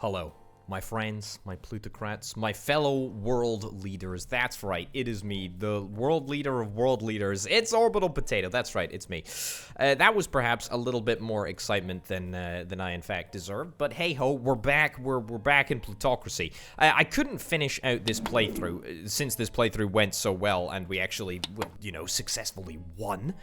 Hello, my friends, my plutocrats, my fellow world leaders. That's right, it is me, the world leader of world leaders. It's Orbital Potato. That's right, it's me. That was perhaps a little bit more excitement than I in fact deserved, but hey ho, we're back. We're back in Plutocracy. I couldn't finish out this playthrough since this playthrough went so well, and we actually, well, you know, successfully won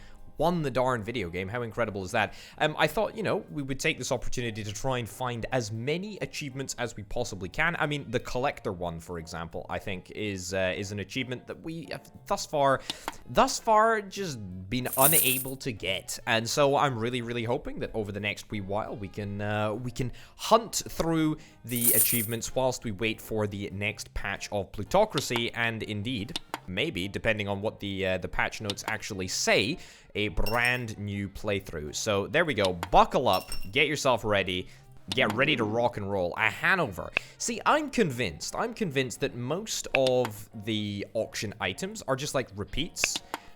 the darn video game. How incredible is that? I thought, you know, we would take this opportunity to try and find as many achievements as we possibly can. I mean, the collector one, for example, I think is an achievement that we have thus far just been unable to get. And so I'm really hoping that over the next wee while we can hunt through the achievements whilst we wait for the next patch of Plutocracy, and indeed, maybe, depending on what the patch notes actually say, a brand new playthrough. So there we go. Buckle up, get yourself ready, get ready to rock and roll. A Hanover. See, I'm convinced that most of the auction items are just like repeats.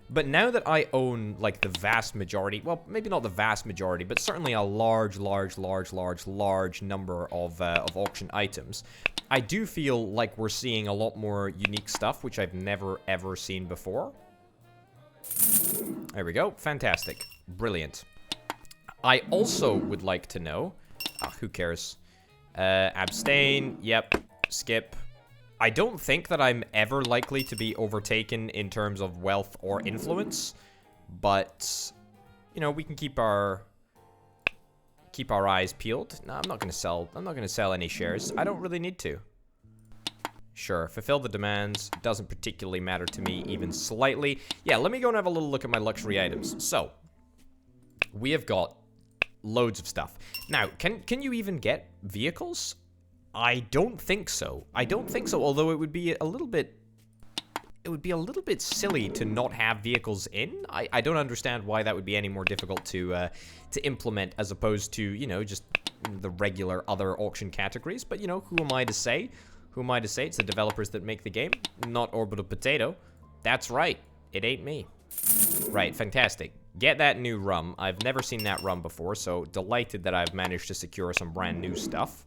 But now that I own like the vast majority, well, maybe not the vast majority, but certainly a large number of auction items, I do feel like we're seeing a lot more unique stuff, which I've never ever seen before. There we go. Fantastic. Brilliant. I also would like to know... who cares? Abstain. Yep. Skip. I don't think that I'm ever likely to be overtaken in terms of wealth or influence, but, you know, we can keep our eyes peeled. No, I'm not going to sell any shares. I don't really need to. Sure, fulfill the demands. Doesn't particularly matter to me even slightly. Yeah, let me go and have a little look at my luxury items. So, we have got loads of stuff. Now, can you even get vehicles? I don't think so. Although it would be a little bit silly to not have vehicles in. I don't understand why that would be any more difficult to implement as opposed to, you know, just the regular other auction categories. But, you know, who am I to say? It's the developers that make the game, not Orbital Potato. That's right. It ain't me. Right, fantastic. Get that new rum. I've never seen that rum before, so delighted that I've managed to secure some brand new stuff.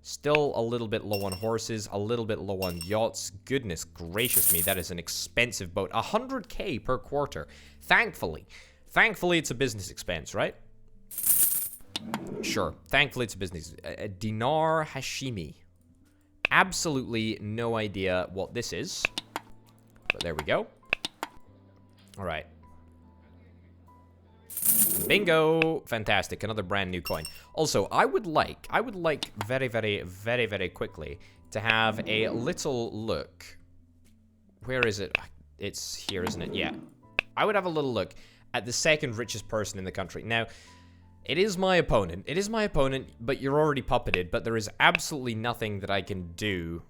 Still a little bit low on horses, a little bit low on yachts. Goodness gracious me, that is an expensive boat. 100k per quarter. Thankfully it's a business expense, right? Sure, thankfully it's a business. A dinar Hashimi. Absolutely no idea what this is, but there we go. All right. Bingo! Fantastic. Another brand new coin. Also, I would like very quickly to have a little look. Where is it? It's here, isn't it? Yeah. I would have a little look at the second richest person in the country. Now, it is my opponent. But you're already puppeted. But there is absolutely nothing that I can do.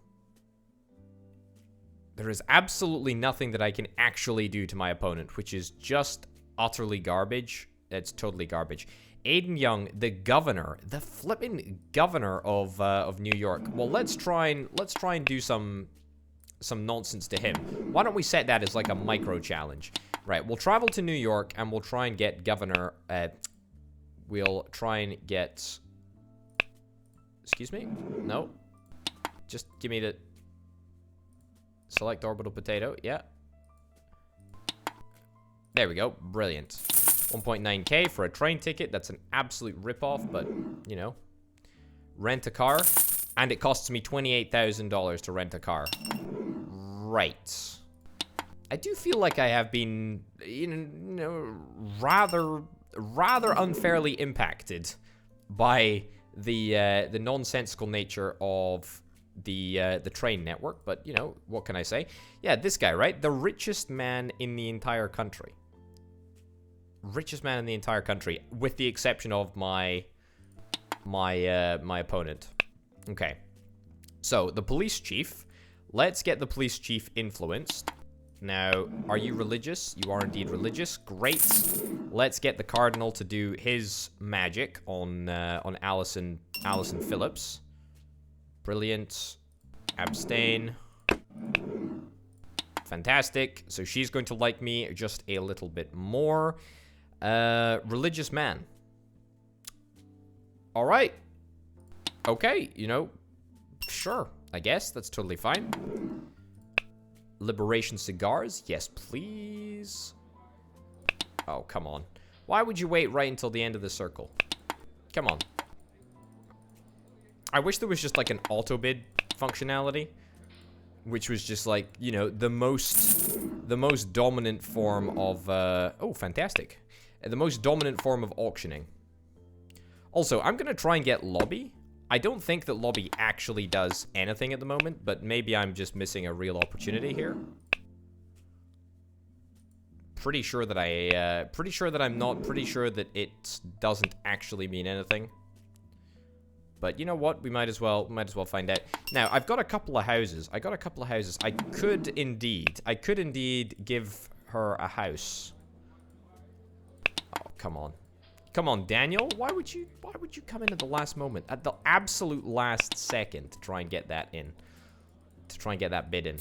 There is absolutely nothing that I can actually do to my opponent, which is just utterly garbage. It's totally garbage. Aiden Young, the governor, the flippin' governor of New York. Well, let's try and do some nonsense to him. Why don't we set that as like a micro challenge? Right, we'll travel to New York and we'll try and get governor. We'll try and get. Excuse me? No. Just give me the. Select Orbital Potato. Yeah. There we go. Brilliant. 1.9k for a train ticket. That's an absolute ripoff, but, you know. Rent a car. And it costs me $28,000 to rent a car. Right. I do feel like I have been, you know, rather unfairly impacted by the nonsensical nature of the train network, but you know, what can I say? Yeah, this guy, right? The richest man in the entire country. Richest man in the entire country, with the exception of my opponent. Okay. So, the police chief. Let's get the police chief influenced. Now, are you religious? You are indeed religious. Great. Let's get the cardinal to do his magic on Allison Phillips. Brilliant. Abstain. Fantastic. So she's going to like me just a little bit more. Religious man. All right. Okay, you know, sure, I guess. That's totally fine. Liberation cigars. Yes, please. Oh, come on. Why would you wait right until the end of the circle? Come on. I wish there was just like an auto bid functionality, which was just like, you know, the most dominant form of oh, fantastic. The most dominant form of auctioning. Also, I'm gonna try and get lobby. I don't think that lobby actually does anything at the moment, but maybe I'm just missing a real opportunity here. Pretty sure that I'm not. Pretty sure that it doesn't actually mean anything. But you know what? We might as well find out. Now, I've got a couple of houses. I could indeed give her a house. Oh, come on. Come on, Daniel. Why would you come in at the last moment? At the absolute last second to try and get that in. To try and get that bid in.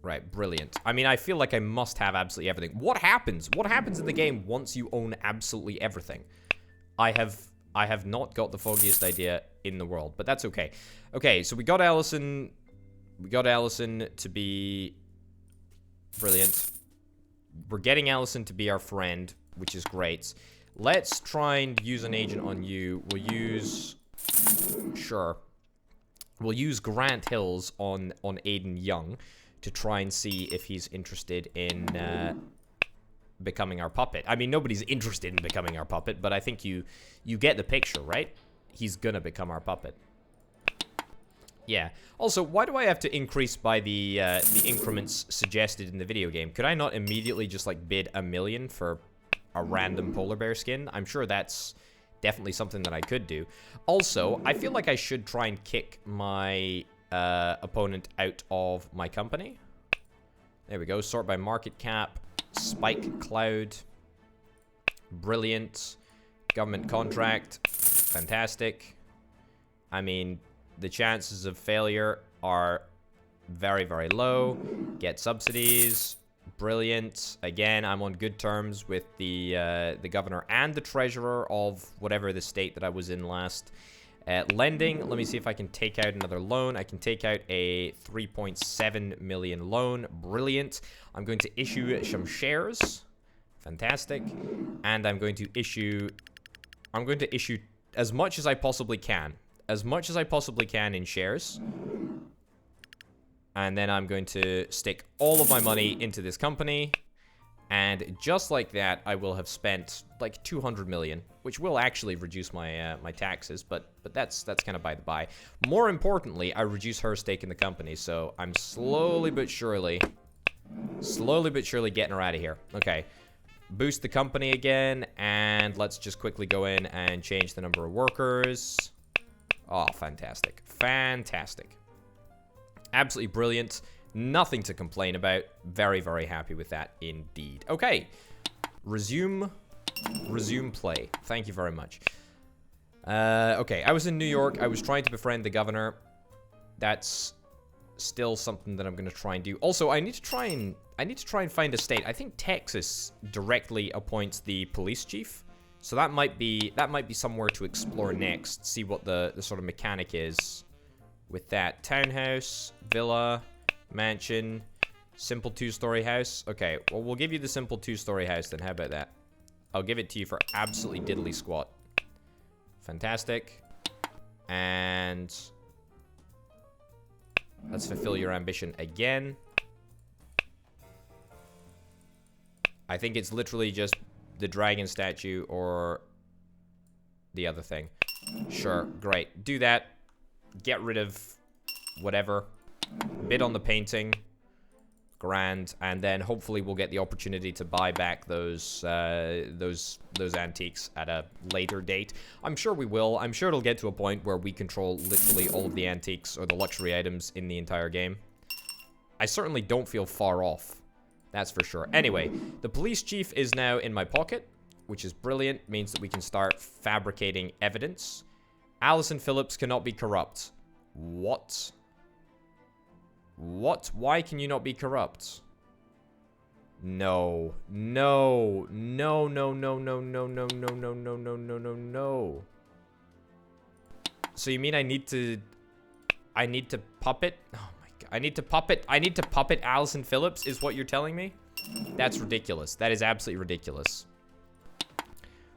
Right, brilliant. I mean, I feel like I must have absolutely everything. What happens? What happens in the game once you own absolutely everything? I have not got the foggiest idea in the world, but that's okay. Okay, so we got Allison. We got Allison to be brilliant. We're getting Allison to be our friend, which is great. Let's try and use an agent on you. We'll use... Sure. We'll use Grant Hills on Aiden Young to try and see if he's interested in becoming our puppet. I mean, nobody's interested in becoming our puppet, but I think you get the picture, right? He's gonna become our puppet. Yeah. Also, why do I have to increase by the increments suggested in the video game? Could I not immediately just, like, bid $1 million for a random polar bear skin? I'm sure that's definitely something that I could do. Also, I feel like I should try and kick my opponent out of my company. There we go. Sort by market cap. Spike cloud. Brilliant. Government contract. Fantastic. I mean, the chances of failure are very, very low. Get subsidies. Brilliant. Again, I'm on good terms with the governor and the treasurer of whatever the state that I was in last. Lending, let me see if I can take out another loan. I can take out a 3.7 million loan. Brilliant. I'm going to issue some shares. Fantastic. And I'm going to issue as much as I possibly can. As much as I possibly can in shares. And then I'm going to stick all of my money into this company. And just like that, I will have spent like 200 million, which will actually reduce my my taxes, but that's kind of by the by. More importantly, I reduce her stake in the company, so I'm slowly but surely getting her out of here. Okay, boost the company again, and let's just quickly go in and change the number of workers. Oh, fantastic, fantastic, absolutely brilliant. Nothing to complain about. Very, very happy with that indeed. Okay. Resume play. Thank you very much. Okay, I was in New York. I was trying to befriend the governor. That's still something that I'm going to try and do. Also, I need to try and find a state. I think Texas directly appoints the police chief. So that might be somewhere to explore next. See what the sort of mechanic is with that. Townhouse, villa, mansion, simple 2-story house. Okay, well, we'll give you the simple 2-story house then. How about that? I'll give it to you for absolutely diddly squat. Fantastic. And let's fulfill your ambition again. I think it's literally just the dragon statue or the other thing. Sure, great. Do that. Get rid of whatever. Bid on the painting. Grand. And then hopefully we'll get the opportunity to buy back those antiques at a later date. I'm sure we will. I'm sure it'll get to a point where we control literally all of the antiques or the luxury items in the entire game. I certainly don't feel far off. That's for sure. Anyway, the police chief is now in my pocket, which is brilliant. Means that we can start fabricating evidence. Allison Phillips cannot be corrupt. What? What? Why can you not be corrupt? No. No. No, no, no, no, no, no, no, no, no, no, no, no, no. So you mean I need to puppet? Oh my god. I need to puppet Allison Phillips is what you're telling me? That's ridiculous. That is absolutely ridiculous.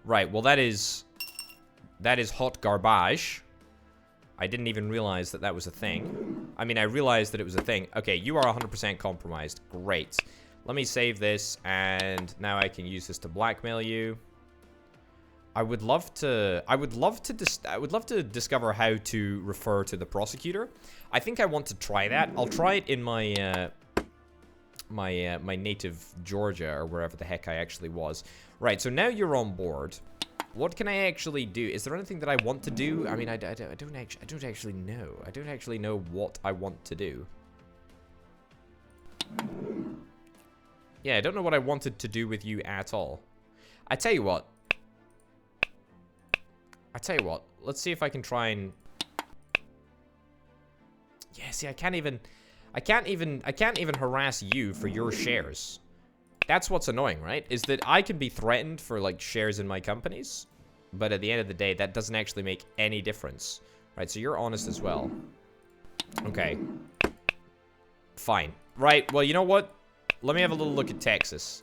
Right, well that is hot garbage. I didn't even realize that that was a thing. I mean, I realized that it was a thing. Okay, you are 100% compromised. Great. Let me save this, and now I can use this to blackmail you. I would love to discover how to refer to the prosecutor. I think I want to try that. I'll try it in my my native Georgia, or wherever the heck I actually was. Right, so now you're on board. What can I actually do? Is there anything that I want to do? I mean, I don't actually know. I don't actually know what I want to do. Yeah, I don't know what I wanted to do with you at all. I tell you what. Let's see if I can try and... Yeah, see, I can't even harass you for your shares. That's what's annoying, right? Is that I can be threatened for, like, shares in my companies, but at the end of the day, that doesn't actually make any difference. Right, so you're honest as well. Okay. Fine. Right, well, you know what? Let me have a little look at Texas.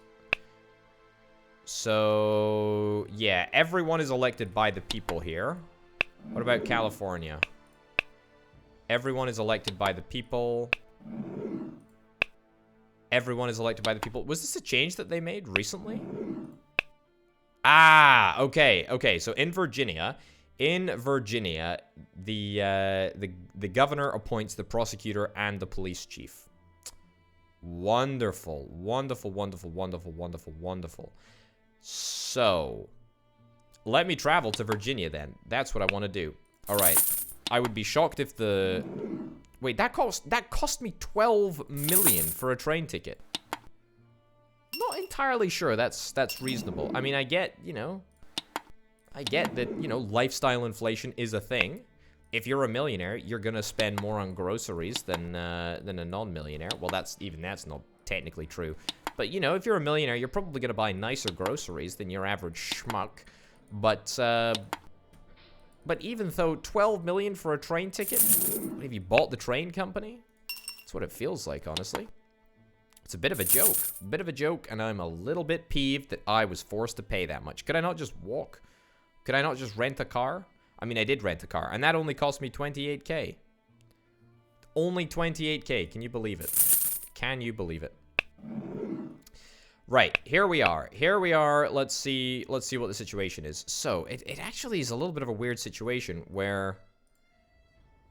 So, yeah, everyone is elected by the people here. What about California? Everyone is elected by the people. Everyone is elected by the people. Was this a change that they made recently? Ah, okay, okay. So in Virginia, the governor appoints the prosecutor and the police chief. Wonderful, wonderful, wonderful, wonderful, wonderful, wonderful. So, let me travel to Virginia then. That's what I want to do. All right. I would be shocked if the... Wait, that cost me 12 million for a train ticket. Not entirely sure that's reasonable. I mean, I get, you know, I get that, you know, lifestyle inflation is a thing. If you're a millionaire, you're gonna spend more on groceries than a non-millionaire. Well, that's not technically true. But, you know, if you're a millionaire, you're probably gonna buy nicer groceries than your average schmuck. But even though 12 million for a train ticket, have you bought the train company? That's what it feels like, honestly. It's a bit of a joke. A bit of a joke, and I'm a little bit peeved that I was forced to pay that much. Could I not just walk? Could I not just rent a car? I mean, I did rent a car, and that only cost me 28k. Only 28k. Can you believe it? Can you believe it? Right, here we are. Here we are. Let's see what the situation is. So, it actually is a little bit of a weird situation where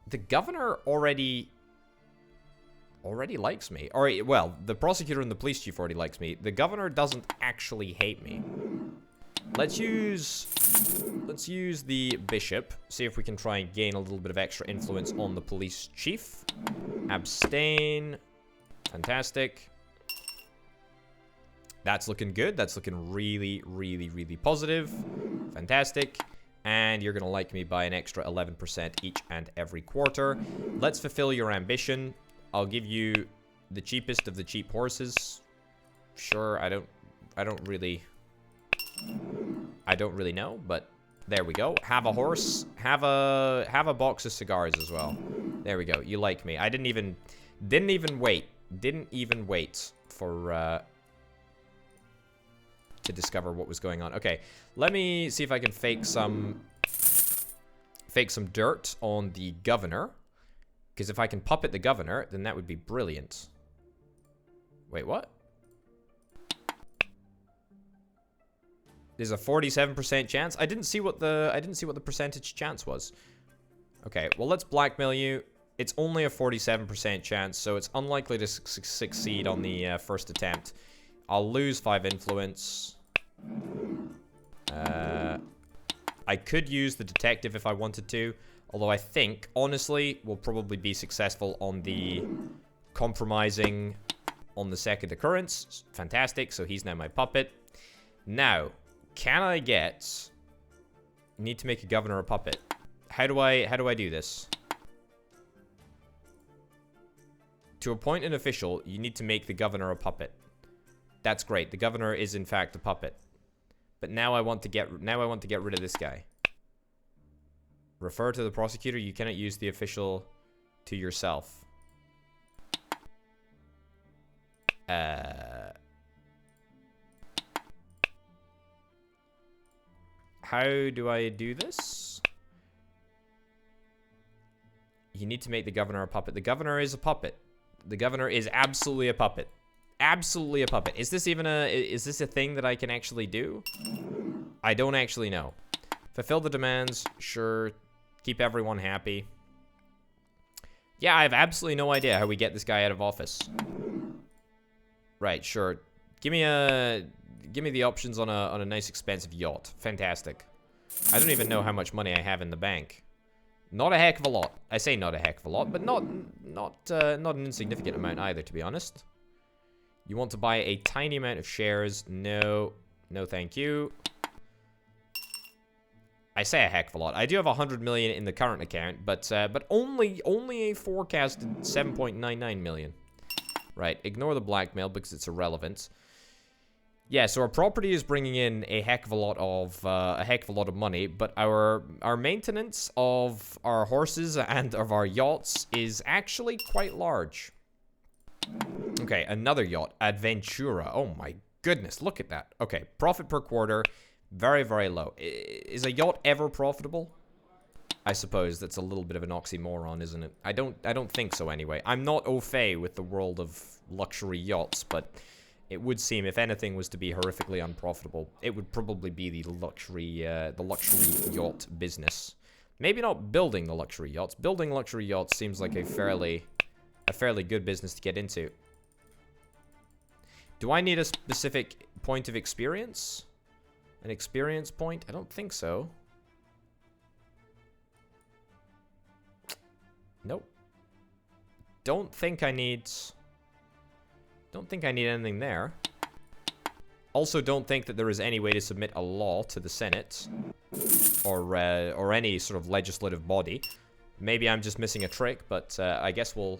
the governor already likes me. Or, well, the prosecutor and the police chief already likes me. The governor doesn't actually hate me. Let's use the bishop. See if we can try and gain a little bit of extra influence on the police chief. Abstain. Fantastic. That's looking good. That's looking really, really, really positive. Fantastic. And you're going to like me by an extra 11% each and every quarter. Let's fulfill your ambition. I'll give you the cheapest of the cheap horses. Sure, I don't really know, but there we go. Have a horse. Have a box of cigars as well. There we go. You like me. I didn't even wait for to discover what was going on. Okay, let me see if I can fake some dirt on the governor, because if I can puppet the governor, then that would be brilliant. Wait, what? There's a 47% chance. I didn't see what the percentage chance was. Okay, well, let's blackmail you. It's only a 47% chance, so it's unlikely to succeed on the first attempt. I'll lose 5 influence. I could use the detective if I wanted to, although I think, honestly, we'll probably be successful on the compromising on the second occurrence. Fantastic, so he's now my puppet. Now, can I need to make a governor a puppet. How do I do this? To appoint an official, you need to make the governor a puppet. That's great. The governor is in fact a puppet. But now I want to get rid of this guy. Refer to the prosecutor. You cannot use the official to yourself. How do I do this? You need to make the governor a puppet. The governor is a puppet. The governor is absolutely a puppet. Absolutely a puppet. Is this even is this a thing that I can actually do? I don't actually know. Fulfill the demands. Sure. Keep everyone happy. Yeah, I have absolutely no idea how we get this guy out of office. Right, sure. Give me the options on a nice expensive yacht. Fantastic. I don't even know how much money I have in the bank. Not a heck of a lot. I say not a heck of a lot, but not an insignificant amount either, to be honest. You want to buy a tiny amount of shares? No. No, thank you. I say a heck of a lot. I do have 100 million in the current account, but only a forecasted 7.99 million. Right, ignore the blackmail because it's irrelevant. Yeah, so our property is bringing in a heck of a lot of money, but our maintenance of our horses and of our yachts is actually quite large. Okay, another yacht, Adventura. Oh my goodness, look at that. Okay, profit per quarter, very, very low. Is a yacht ever profitable? I suppose that's a little bit of an oxymoron, isn't it? I don't think so anyway. I'm not au fait with the world of luxury yachts, but it would seem if anything was to be horrifically unprofitable, it would probably be the luxury yacht business. Maybe not building the luxury yachts. Building luxury yachts seems like a fairly good business to get into. Do I need a specific point of experience? An experience point? I don't think so. Nope. Don't think I need anything there. Also, don't think that there is any way to submit a law to the Senate or any sort of legislative body. Maybe I'm just missing a trick, but I guess we'll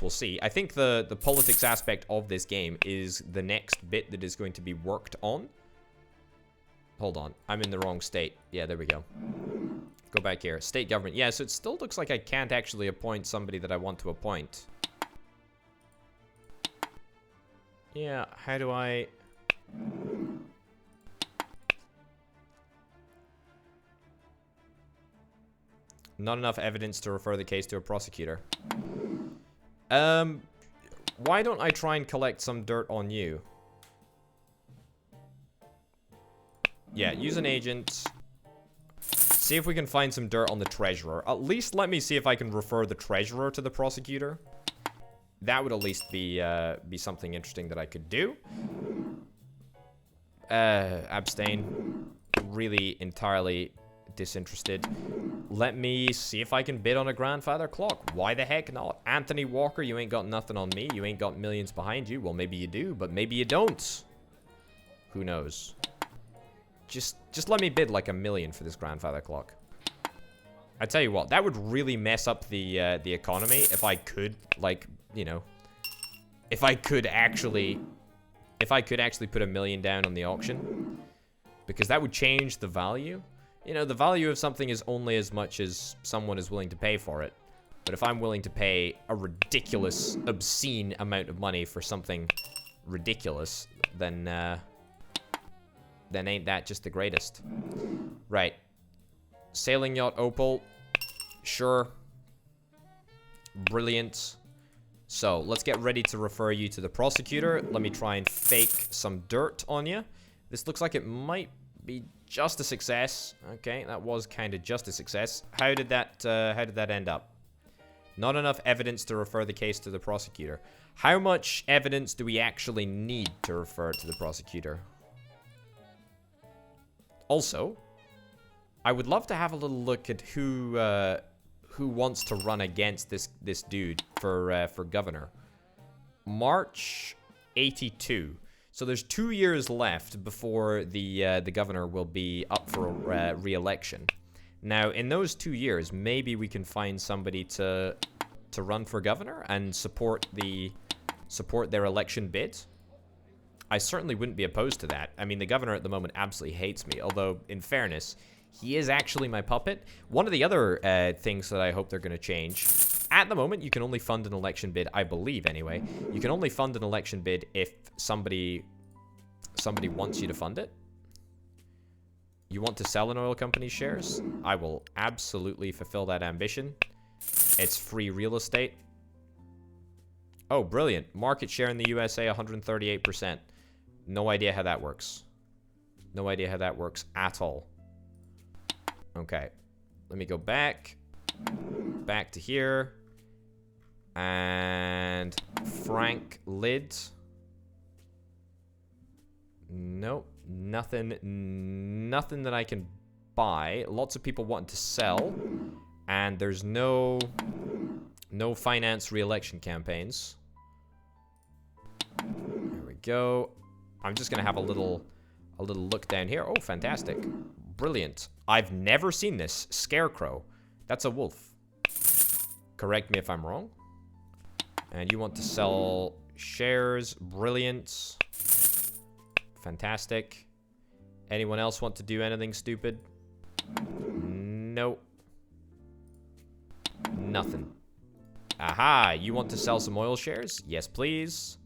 see. I think the politics aspect of this game is the next bit that is going to be worked on. Hold on, I'm in the wrong state. Yeah, there we go. Go back here. State government. Yeah, so it still looks like I can't actually appoint somebody that I want to appoint. Yeah, how do I... Not enough evidence to refer the case to a prosecutor. Why don't I try and collect some dirt on you? Yeah, use an agent. See if we can find some dirt on the treasurer. At least let me see if I can refer the treasurer to the prosecutor. That would at least be something interesting that I could do. Abstain. Really entirely disinterested. Let me see if I can bid on a grandfather clock. Why the heck not? Anthony Walker, you ain't got nothing on me. You ain't got millions behind you. Well, maybe you do, but maybe you don't. Who knows? Just let me bid like $1 million for this grandfather clock. I tell you what, that would really mess up the economy if I could, like, you know, if I could actually put $1 million down on the auction, because that would change the value. You know, the value of something is only as much as someone is willing to pay for it. But if I'm willing to pay a ridiculous, obscene amount of money for something ridiculous, then ain't that just the greatest? Right. Sailing yacht Opal. Sure. Brilliant. So, let's get ready to refer you to the prosecutor. Let me try and fake some dirt on you. This looks like it might be just a success. Okay, that was kind of just a success. How did that end up? Not enough evidence to refer the case to the prosecutor. How much evidence do we actually need to refer to the prosecutor? Also, I would love to have a little look at who wants to run against this dude for governor. March 82. So there's 2 years left before the governor will be up for re-election. Now, in those 2 years, maybe we can find somebody to run for governor and support their election bid. I certainly wouldn't be opposed to that. I mean, the governor at the moment absolutely hates me. Although, in fairness, He is actually my puppet. One of the other things that I hope they're going to change. At the moment, you can only fund an election bid, I believe anyway. You can only fund an election bid if somebody wants you to fund it. You want to sell an oil company's shares? I will absolutely fulfill that ambition. It's free real estate. Oh, brilliant. Market share in the USA, 138%. No idea how that works. No idea how that works at all. Okay. Let me go back. Back to here. And Frank Lid. Nope. Nothing that I can buy. Lots of people wanting to sell. And there's no finance re-election campaigns. There we go. I'm just gonna have a little look down here. Oh, fantastic. Brilliant. I've never seen this. Scarecrow. That's a wolf. Correct me if I'm wrong. And you want to sell shares. Brilliant. Fantastic. Anyone else want to do anything stupid? Nope. Nothing. Aha, you want to sell some oil shares? Yes, please.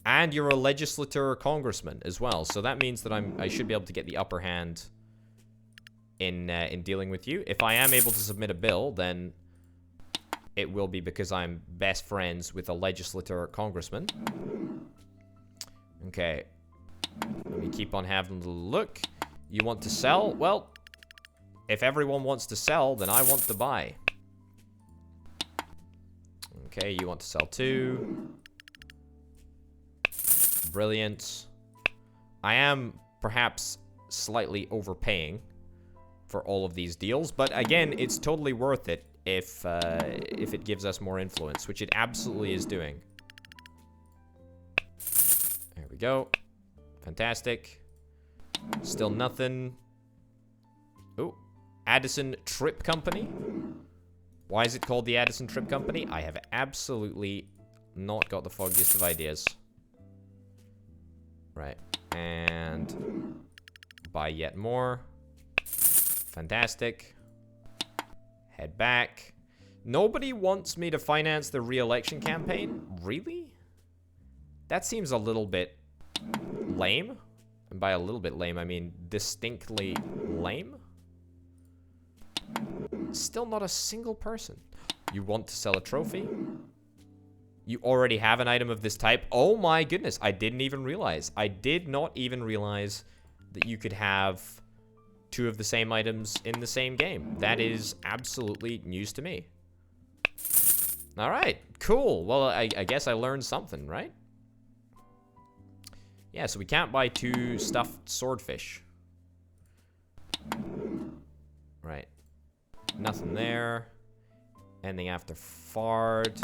And you're a legislator or congressman as well, so that means that I should be able to get the upper hand in dealing with you. If I am able to submit a bill, then it will be because I'm best friends with a legislator or congressman. Okay. Let me keep on having a look. You want to sell? Well, if everyone wants to sell, then I want to buy. Okay, you want to sell too. Brilliant. I am perhaps slightly overpaying for all of these deals, but again, it's totally worth it if it gives us more influence, which it absolutely is doing. There we go. Fantastic. Still nothing. Oh, Addison Trip Company. Why is it called the Addison Trip Company? I have absolutely not got the foggiest of ideas. Right. And buy yet more. Fantastic. Head back. Nobody wants me to finance the re-election campaign? Really? That seems a little bit lame. And by a little bit lame, I mean distinctly lame. Still not a single person. You want to sell a trophy? You already have an item of this type? Oh my goodness, I didn't even realize. I did not even realize that you could have two of the same items in the same game. That is absolutely news to me. Alright, cool. Well, I guess I learned something, right? Yeah, so we can't buy two stuffed swordfish. Right. Nothing there. Anything after fard.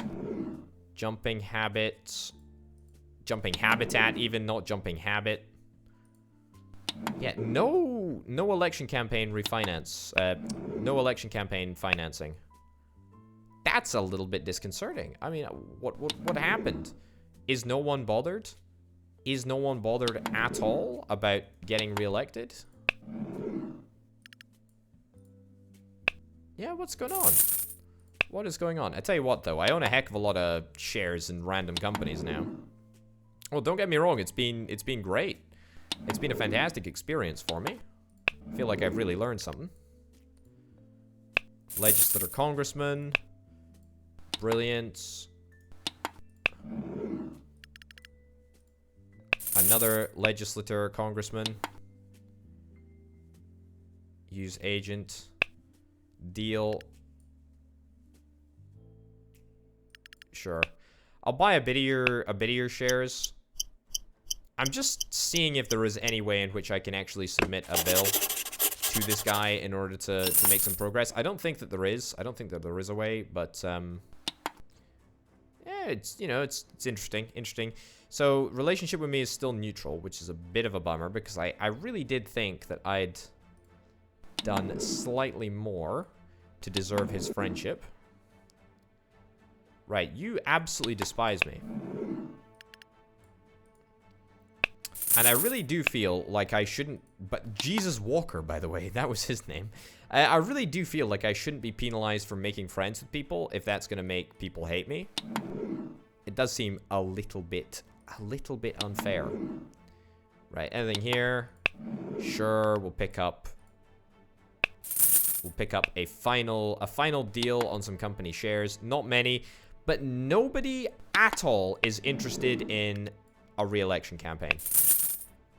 Jumping habits. Jumping habitat even, not jumping habit. Yeah, no election campaign refinance. No election campaign financing. That's a little bit disconcerting. I mean, what happened? Is no one bothered? Is no one bothered at all about getting reelected? Yeah, what's going on? What is going on? I tell you what, though, I own a heck of a lot of shares in random companies now. Well, don't get me wrong, it's been great. It's been a fantastic experience for me. I feel like I've really learned something. Legislator congressman. Brilliant. Another legislator congressman. Use agent. Deal. Sure. I'll buy a bit of your shares. I'm just seeing if there is any way in which I can actually submit a bill to this guy in order to make some progress. I don't think that there is. I don't think that there is a way, but yeah, it's, you know, it's interesting. So relationship with me is still neutral, which is a bit of a bummer because I really did think that I'd done slightly more to deserve his friendship. Right, you absolutely despise me. And I really do feel like I shouldn't... But Jesus Walker, by the way, that was his name. I really do feel like I shouldn't be penalized for making friends with people if that's going to make people hate me. It does seem a little bit unfair. Right, anything here? Sure, we'll pick up a final deal on some company shares. Not many, but nobody at all is interested in a re-election campaign.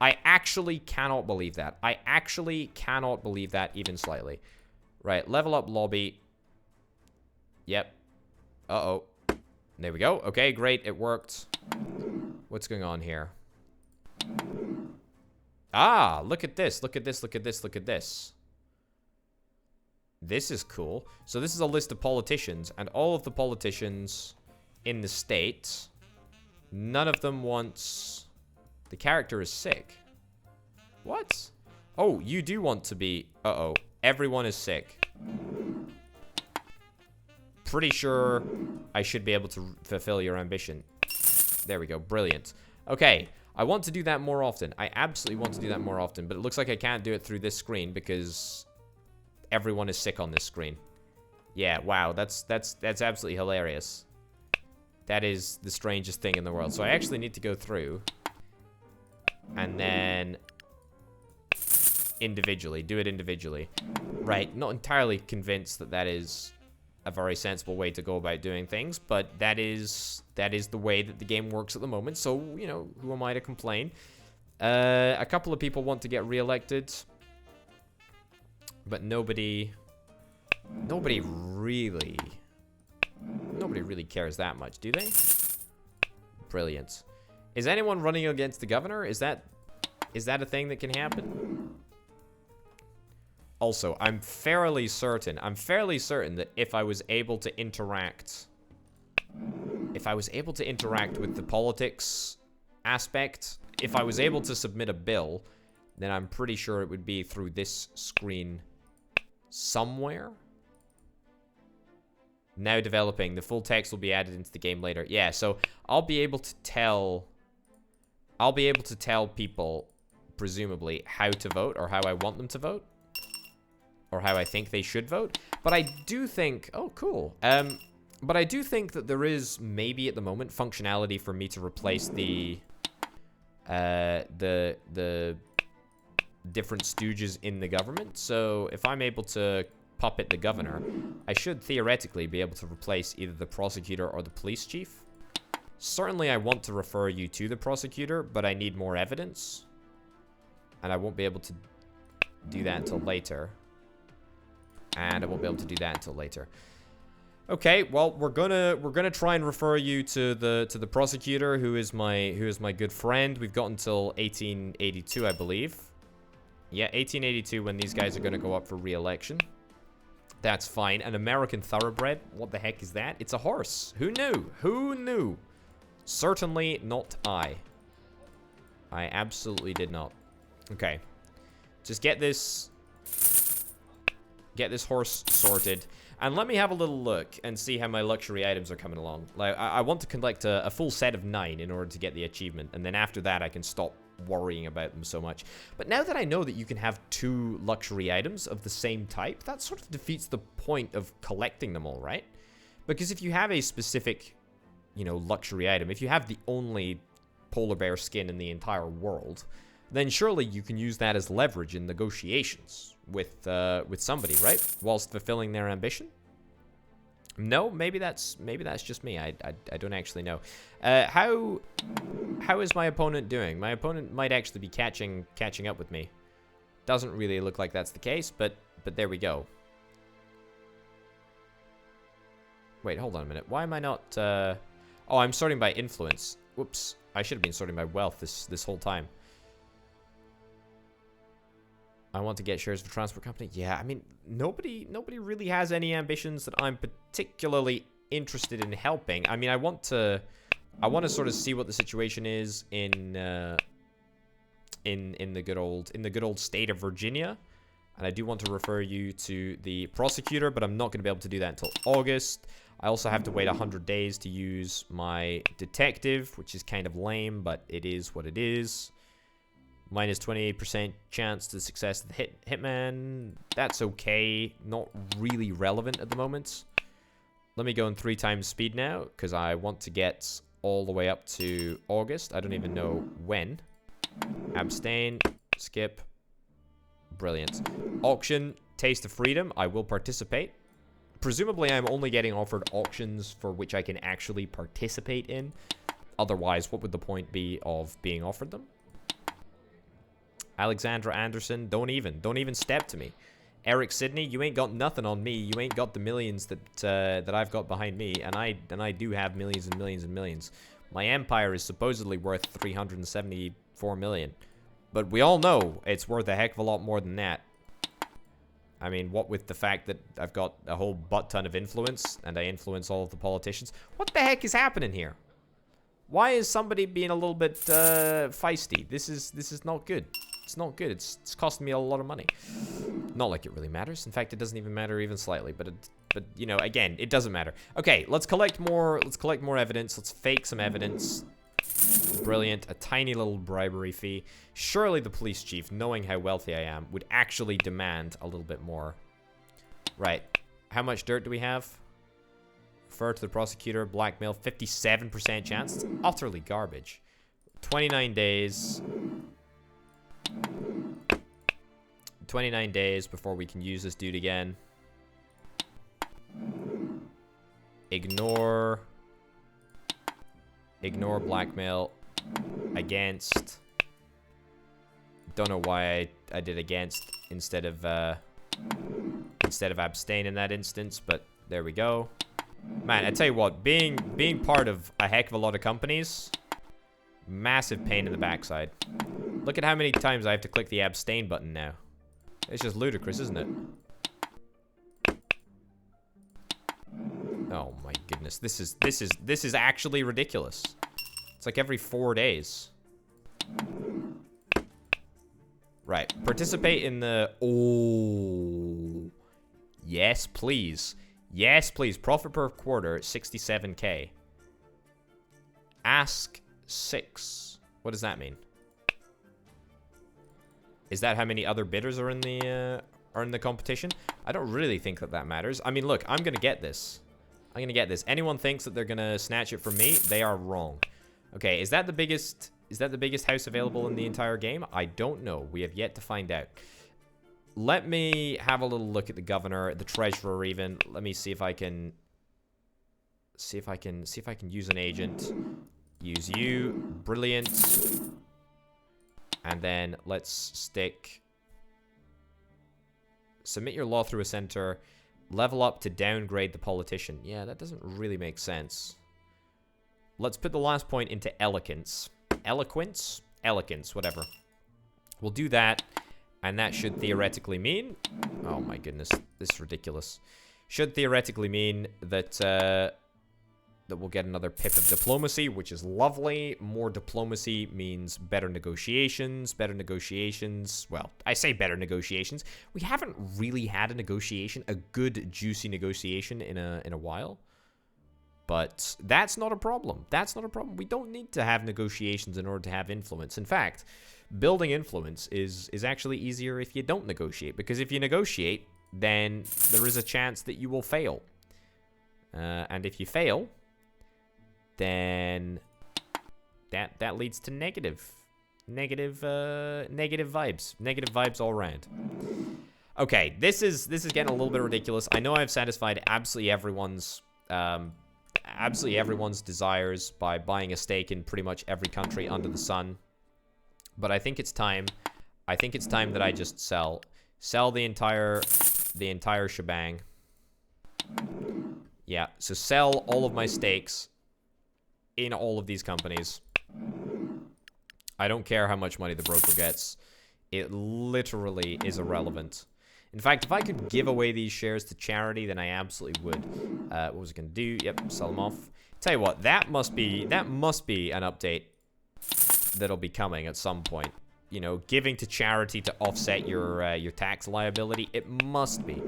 I actually cannot believe that. I actually cannot believe that even slightly. Right, level up lobby. Yep. Uh-oh. There we go. Okay, great. It worked. What's going on here? Ah, look at this. Look at this. Look at this. Look at this. This is cool. So this is a list of politicians, and all of the politicians in the state, none of them wants... The character is sick. What? Oh, you do want to be... Uh-oh. Everyone is sick. Pretty sure I should be able to fulfill your ambition. There we go. Brilliant. Okay. I want to do that more often. I absolutely want to do that more often, but it looks like I can't do it through this screen because everyone is sick on this screen. Yeah, wow. That's absolutely hilarious. That is the strangest thing in the world. So I actually need to go through... And then individually, do it individually. Right, not entirely convinced that that is a very sensible way to go about doing things, but that is the way that the game works at the moment. So, you know, who am I to complain? A couple of people want to get re-elected, but nobody really cares that much, do they? Brilliant. Is anyone running against the governor? Is that a thing that can happen? Also, I'm fairly certain that if I was able to interact with the politics aspect, if I was able to submit a bill, then I'm pretty sure it would be through this screen somewhere. Now developing. The full text will be added into the game later. Yeah, so I'll be able to tell people, presumably, how to vote, or how I want them to vote, or how I think they should vote. But I do think... Oh, cool. But I do think that there is, maybe at the moment, functionality for me to replace the different stooges in the government. So if I'm able to puppet the governor, I should theoretically be able to replace either the prosecutor or the police chief. Certainly, I want to refer you to the prosecutor, but I need more evidence. And I won't be able to do that until later. Okay, well, we're gonna try and refer you to the prosecutor, who is my good friend. We've got until 1882, I believe. Yeah, 1882, when these guys are gonna go up for re-election. That's fine. An American thoroughbred? What the heck is that? It's a horse. Who knew? Who knew? Certainly not I. I absolutely did not. Okay. Just get this horse sorted. And let me have a little look and see how my luxury items are coming along. Like, I want to collect a full set of 9 in order to get the achievement. And then after that, I can stop worrying about them so much. But now that I know that you can have 2 luxury items of the same type, that sort of defeats the point of collecting them all, right? Because if you have a specific, you know, luxury item, if you have the only polar bear skin in the entire world, then surely you can use that as leverage in negotiations with somebody, right? Whilst fulfilling their ambition. No, maybe that's just me. I don't actually know. How is my opponent doing? My opponent might actually be catching up with me. Doesn't really look like that's the case, but there we go. Wait, hold on a minute. Why am I not? Oh, I'm sorting by influence. Whoops. I should have been sorting by wealth this whole time. I want to get shares of a transport company. Yeah, I mean, nobody really has any ambitions that I'm particularly interested in helping. I mean, I want to sort of see what the situation is in the good old state of Virginia, and I do want to refer you to the prosecutor, but I'm not going to be able to do that until August. I also have to wait 100 days to use my detective, which is kind of lame, but it is what it is. Minus 28% chance to success of the hitman. That's okay. Not really relevant at the moment. Let me go in 3 times speed now, because I want to get all the way up to August. I don't even know when. Abstain. Skip. Brilliant. Auction. Taste of Freedom. I will participate. Presumably, I'm only getting offered auctions for which I can actually participate in. Otherwise, what would the point be of being offered them? Alexandra Anderson, don't even step to me. Eric Sidney, you ain't got nothing on me. You ain't got the millions that I've got behind me, and I do have millions and millions and millions. My empire is supposedly worth 374 million, but we all know it's worth a heck of a lot more than that. I mean, what with the fact that I've got a whole butt ton of influence, and I influence all of the politicians. What the heck is happening here? Why is somebody being a little bit feisty? This is not good. It's not good. It's costing me a lot of money. Not like it really matters. In fact, it doesn't even matter even slightly. But you know, again, it doesn't matter. Okay, let's collect more. Let's collect more evidence. Let's fake some evidence. Brilliant. A tiny little bribery fee. Surely the police chief, knowing how wealthy I am, would actually demand a little bit more. Right. How much dirt do we have? Refer to the prosecutor. Blackmail. 57% chance. It's utterly garbage. 29 days. 29 days before we can use this dude again. Ignore blackmail. Against. Don't know why I did against instead of abstain in that instance, but there we go. Man, I tell you what, being part of a heck of a lot of companies, massive pain in the backside. Look at how many times I have to click the abstain button now. It's just ludicrous, isn't it? Oh my goodness, this is actually ridiculous. It's like every 4 days. Right, participate in the... Oh. Yes, please. Yes, please. Profit per quarter, 67k. Ask 6. What does that mean? Is that how many other bidders are in the competition? I don't really think that matters. I mean, look, I'm gonna get this. I'm gonna get this. Anyone thinks that they're gonna snatch it from me, they are wrong. Okay, is that the biggest house available in the entire game? I don't know. We have yet to find out. Let me have a little look at the governor, the treasurer even. Let me see if I can use an agent. Use you. Brilliant. And then let's stick... Submit your law through a center. Level up to downgrade the politician. Yeah, that doesn't really make sense. Let's put the last point into eloquence. Eloquence? Eloquence, whatever. We'll do that. And that should theoretically mean... Oh my goodness, this is ridiculous. Should theoretically mean that... that we'll get another pip of diplomacy, which is lovely. More diplomacy means better negotiations. Better negotiations. Well, I say better negotiations. We haven't really had a negotiation, a good, juicy negotiation in a while. But that's not a problem. That's not a problem. We don't need to have negotiations in order to have influence. In fact, building influence is actually easier if you don't negotiate. Because if you negotiate, then there is a chance that you will fail. And if you fail... then that leads to negative vibes all around. Okay, this is getting a little bit ridiculous. I know I've satisfied absolutely everyone's desires by buying a stake in pretty much every country under the sun, but I think it's time that I just sell the entire shebang. Yeah, so sell all of my stakes in all of these companies. I don't care how much money the broker gets. It literally is irrelevant. In fact, if I could give away these shares to charity, then I absolutely would. What was I going to do? Yep, sell them off. Tell you what, that must be an update that'll be coming at some point. You know, giving to charity to offset your tax liability. It must be.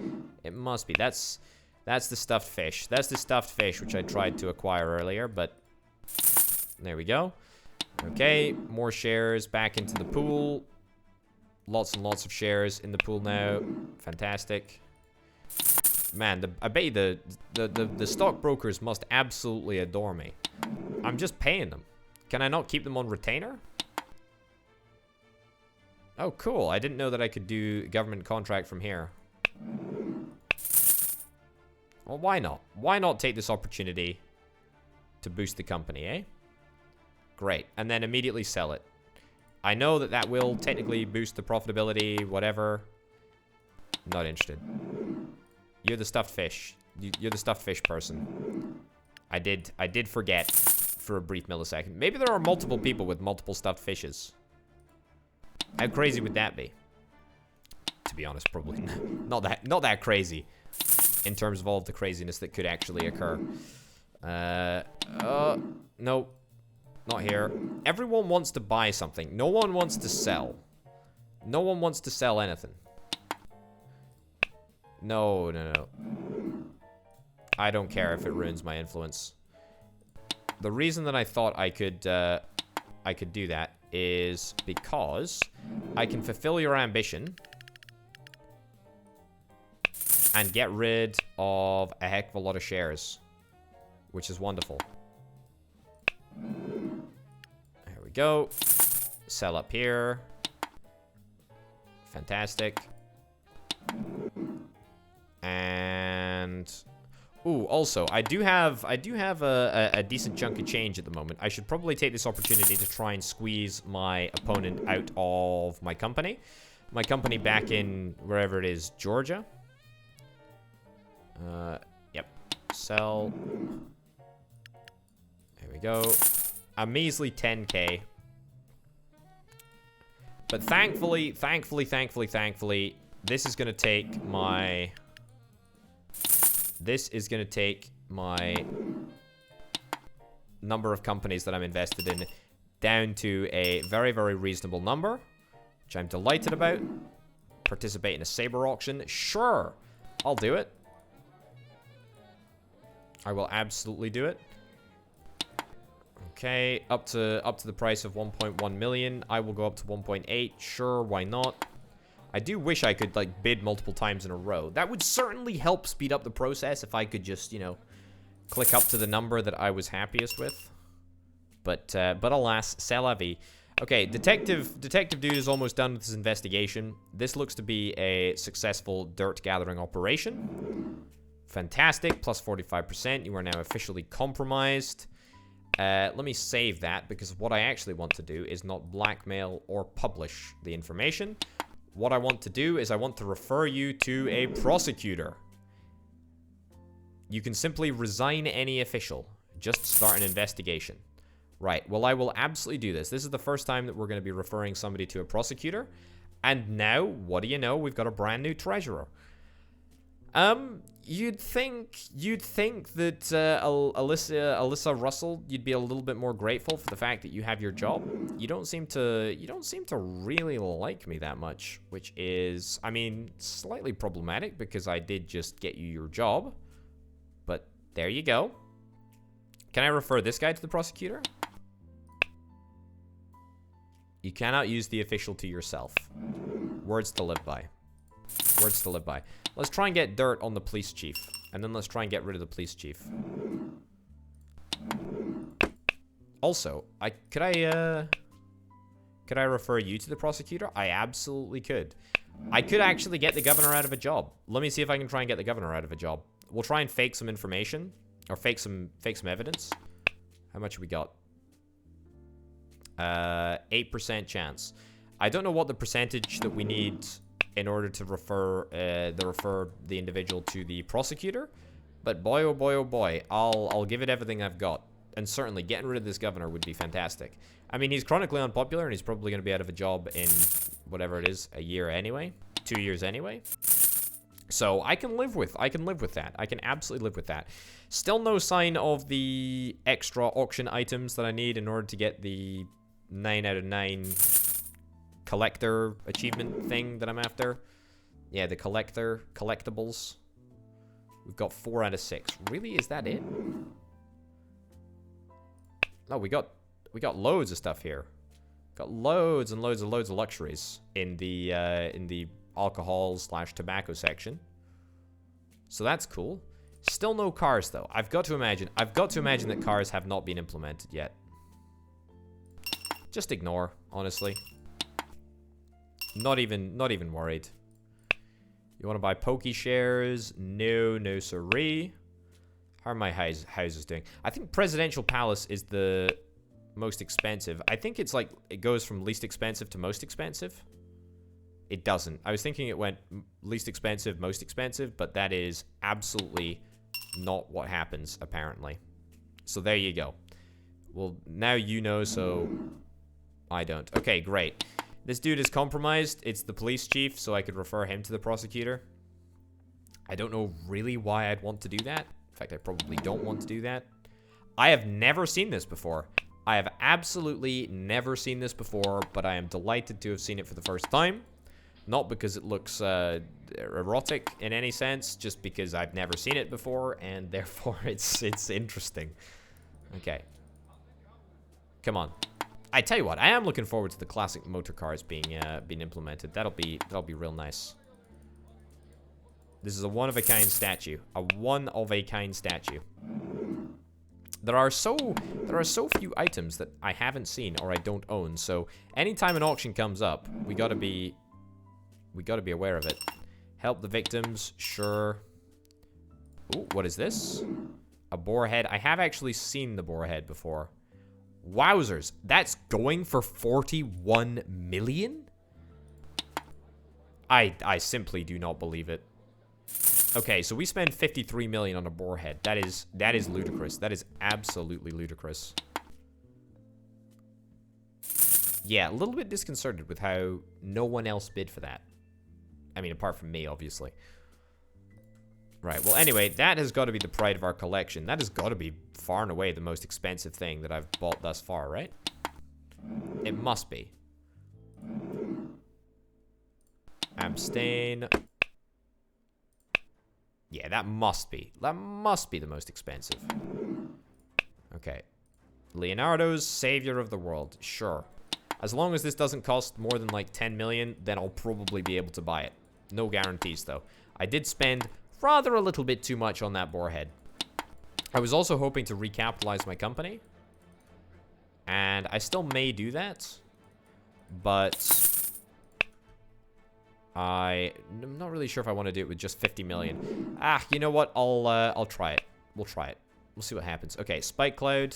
It must be. That's the stuffed fish. That's the stuffed fish which I tried to acquire earlier, but there we go. Okay, more shares back into the pool. Lots and lots of shares in the pool now. Fantastic. Man, I bet you the stockbrokers must absolutely adore me. I'm just paying them. Can I not keep them on retainer? Oh, cool. I didn't know that I could do government contract from here. Well, why not? Why not take this opportunity to boost the company, eh? Great. And then immediately sell it. I know that that will technically boost the profitability, whatever. Not interested. You're the stuffed fish. You're the stuffed fish person. I did forget for a brief millisecond. Maybe there are multiple people with multiple stuffed fishes. How crazy would that be? To be honest, probably not that crazy in terms of all of the craziness that could actually occur. No. Not here. Everyone wants to buy something. No one wants to sell. No one wants to sell anything. No. I don't care if it ruins my influence. The reason that I thought I could do that is because I can fulfill your ambition and get rid of a heck of a lot of shares, which is wonderful. There we go. Sell up here. Fantastic. And ooh, also, I do have a decent chunk of change at the moment. I should probably take this opportunity to try and squeeze my opponent out of my company. My company back in wherever it is, Georgia. Yep. Sell. There we go. A measly 10k. But thankfully, this is gonna take my number of companies that I'm invested in down to a very, very reasonable number, which I'm delighted about. Participate in a saber auction. Sure, I'll do it. I will absolutely do it. Okay, up to the price of 1.1 million. I will go up to 1.8. Sure, why not? I do wish I could, like, bid multiple times in a row. That would certainly help speed up the process if I could just, you know, click up to the number that I was happiest with. But alas, c'est la vie. Okay, detective dude is almost done with his investigation. This looks to be a successful dirt gathering operation. Fantastic, plus 45%. You are now officially compromised. Let me save that, because what I actually want to do is not blackmail or publish the information. What I want to do is I want to refer you to a prosecutor. You can simply resign any official. Just start an investigation. Right, well, I will absolutely do this. This is the first time that we're going to be referring somebody to a prosecutor. And now, what do you know? We've got a brand new treasurer. You'd think that Alyssa Russell, you'd be a little bit more grateful for the fact that you have your job. You don't seem to really like me that much, which is, I mean, slightly problematic because I did just get you your job. But there you go. Can I refer this guy to the prosecutor? You cannot use the official to yourself. Words to live by. Words to live by. Let's try and get dirt on the police chief. And then let's try and get rid of the police chief. Also, could I refer you to the prosecutor? I absolutely could. I could actually get the governor out of a job. Let me see if I can try and get the governor out of a job. We'll try and fake some information. Or fake some evidence. How much have we got? 8% chance. I don't know what the percentage that we need in order to refer the individual to the prosecutor, but boy oh boy oh boy, I'll give it everything I've got. And certainly getting rid of this governor would be fantastic. I mean, he's chronically unpopular and he's probably going to be out of a job in whatever it is, a year anyway, 2 years anyway. So I can live with that. I can absolutely live with that. Still no sign of the extra auction items that I need in order to get the 9 out of 9 collector achievement thing that I'm after. Yeah, the collectibles. We've got 4 out of 6. Really? Is that it? Oh, we got loads of stuff here. Got loads and loads and loads of luxuries in the alcohol/tobacco section. So that's cool. Still no cars though. I've got to imagine that cars have not been implemented yet. Just ignore, honestly. Not even worried. You want to buy Poke shares? No, no siree. How are my houses doing? I think Presidential Palace is the most expensive. I think it's like, it goes from least expensive to most expensive. It doesn't. I was thinking it went least expensive, most expensive, but that is absolutely not what happens, apparently. So there you go. Well, now you know, so I don't. Okay, great. This dude is compromised. It's the police chief, so I could refer him to the prosecutor. I don't know really why I'd want to do that. In fact, I probably don't want to do that. I have never seen this before. I have absolutely never seen this before, but I am delighted to have seen it for the first time. Not because it looks erotic in any sense, just because I've never seen it before, and therefore it's interesting. Okay. Come on. I tell you what, I am looking forward to the classic motor cars being implemented. That'll be real nice. This is a one-of-a-kind statue. A one-of-a-kind statue. There are so few items that I haven't seen or I don't own. So anytime an auction comes up, we gotta be aware of it. Help the victims, sure. Ooh, what is this? A boar head. I have actually seen the boar head before. Wowzers, that's going for 41 million? I simply do not believe it. Okay, so we spend 53 million on a boar head. That is ludicrous. That is absolutely ludicrous. Yeah, a little bit disconcerted with how no one else bid for that. I mean, apart from me, obviously. Right, well, anyway, that has got to be the pride of our collection. That has got to be far and away the most expensive thing that I've bought thus far, right? It must be. Abstain. Yeah, that must be. That must be the most expensive. Okay. Leonardo's Savior of the World. Sure. As long as this doesn't cost more than like 10 million, then I'll probably be able to buy it. No guarantees, though. I did spend rather a little bit too much on that boar head. I was also hoping to recapitalize my company. And I still may do that. But I'm not really sure if I want to do it with just 50 million. Ah, you know what? I'll try it. We'll try it. We'll see what happens. Okay, Spike Cloud.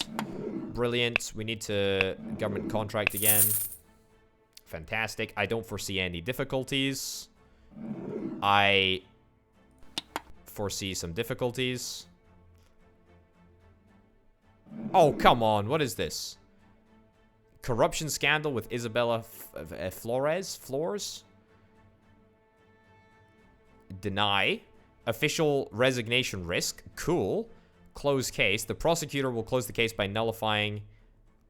Brilliant. We need to government contract again. Fantastic. I don't foresee any difficulties. I foresee some difficulties. Oh, come on. What is this? Corruption scandal with Isabella Flores? Deny. Official resignation risk. Cool. Close case. The prosecutor will close the case by nullifying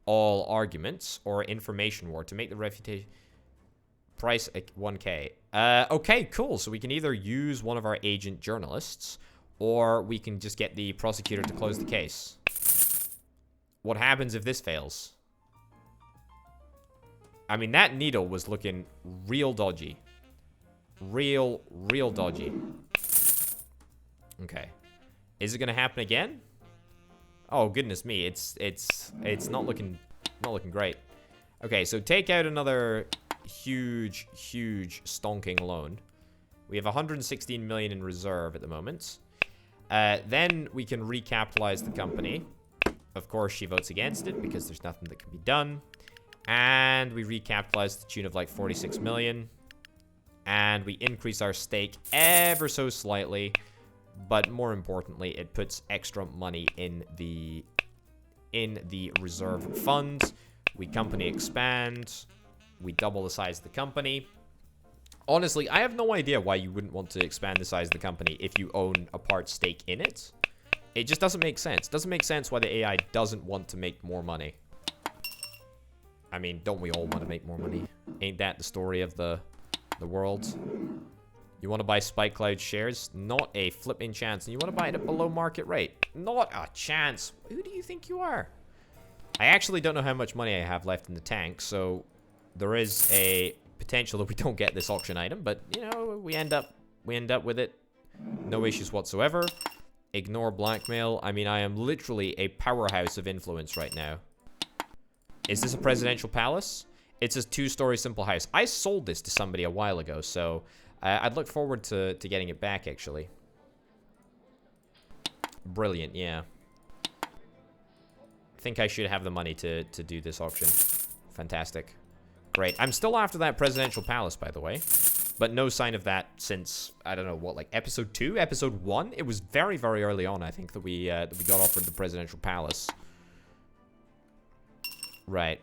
all arguments or information war to make the refutation price 1K. Okay, cool. So we can either use one of our agent journalists or we can just get the prosecutor to close the case. What happens if this fails? I mean, that needle was looking real dodgy. Real dodgy. Okay. Is it gonna happen again? Oh goodness me, it's not looking great. Okay, so take out another huge stonking loan. We have 116 million in reserve at the moment. Then we can recapitalize the company. Of course, she votes against it because there's nothing that can be done. And we recapitalize to the tune of like 46 million. And we increase our stake ever so slightly. But more importantly, it puts extra money in the reserve fund. We company expand. We double the size of the company. Honestly, I have no idea why you wouldn't want to expand the size of the company if you own a part stake in it. It just doesn't make sense. It doesn't make sense why the AI doesn't want to make more money. I mean, don't we all want to make more money? Ain't that the story of the world? You want to buy Spike Cloud shares? Not a flipping chance. And you want to buy it at below market rate? Not a chance. Who do you think you are? I actually don't know how much money I have left in the tank, so there is a potential that we don't get this auction item, but, you know, we end up with it. No issues whatsoever. Ignore blackmail. I mean, I am literally a powerhouse of influence right now. Is this a presidential palace? It's a 2-story simple house. I sold this to somebody a while ago, so I'd look forward to getting it back, actually. Brilliant, yeah. I think I should have the money to do this auction. Fantastic. Great. I'm still after that presidential palace, by the way. But no sign of that since, I don't know, what, like episode 2? Episode 1? It was very, very early on, I think, that we got offered the presidential palace. Right.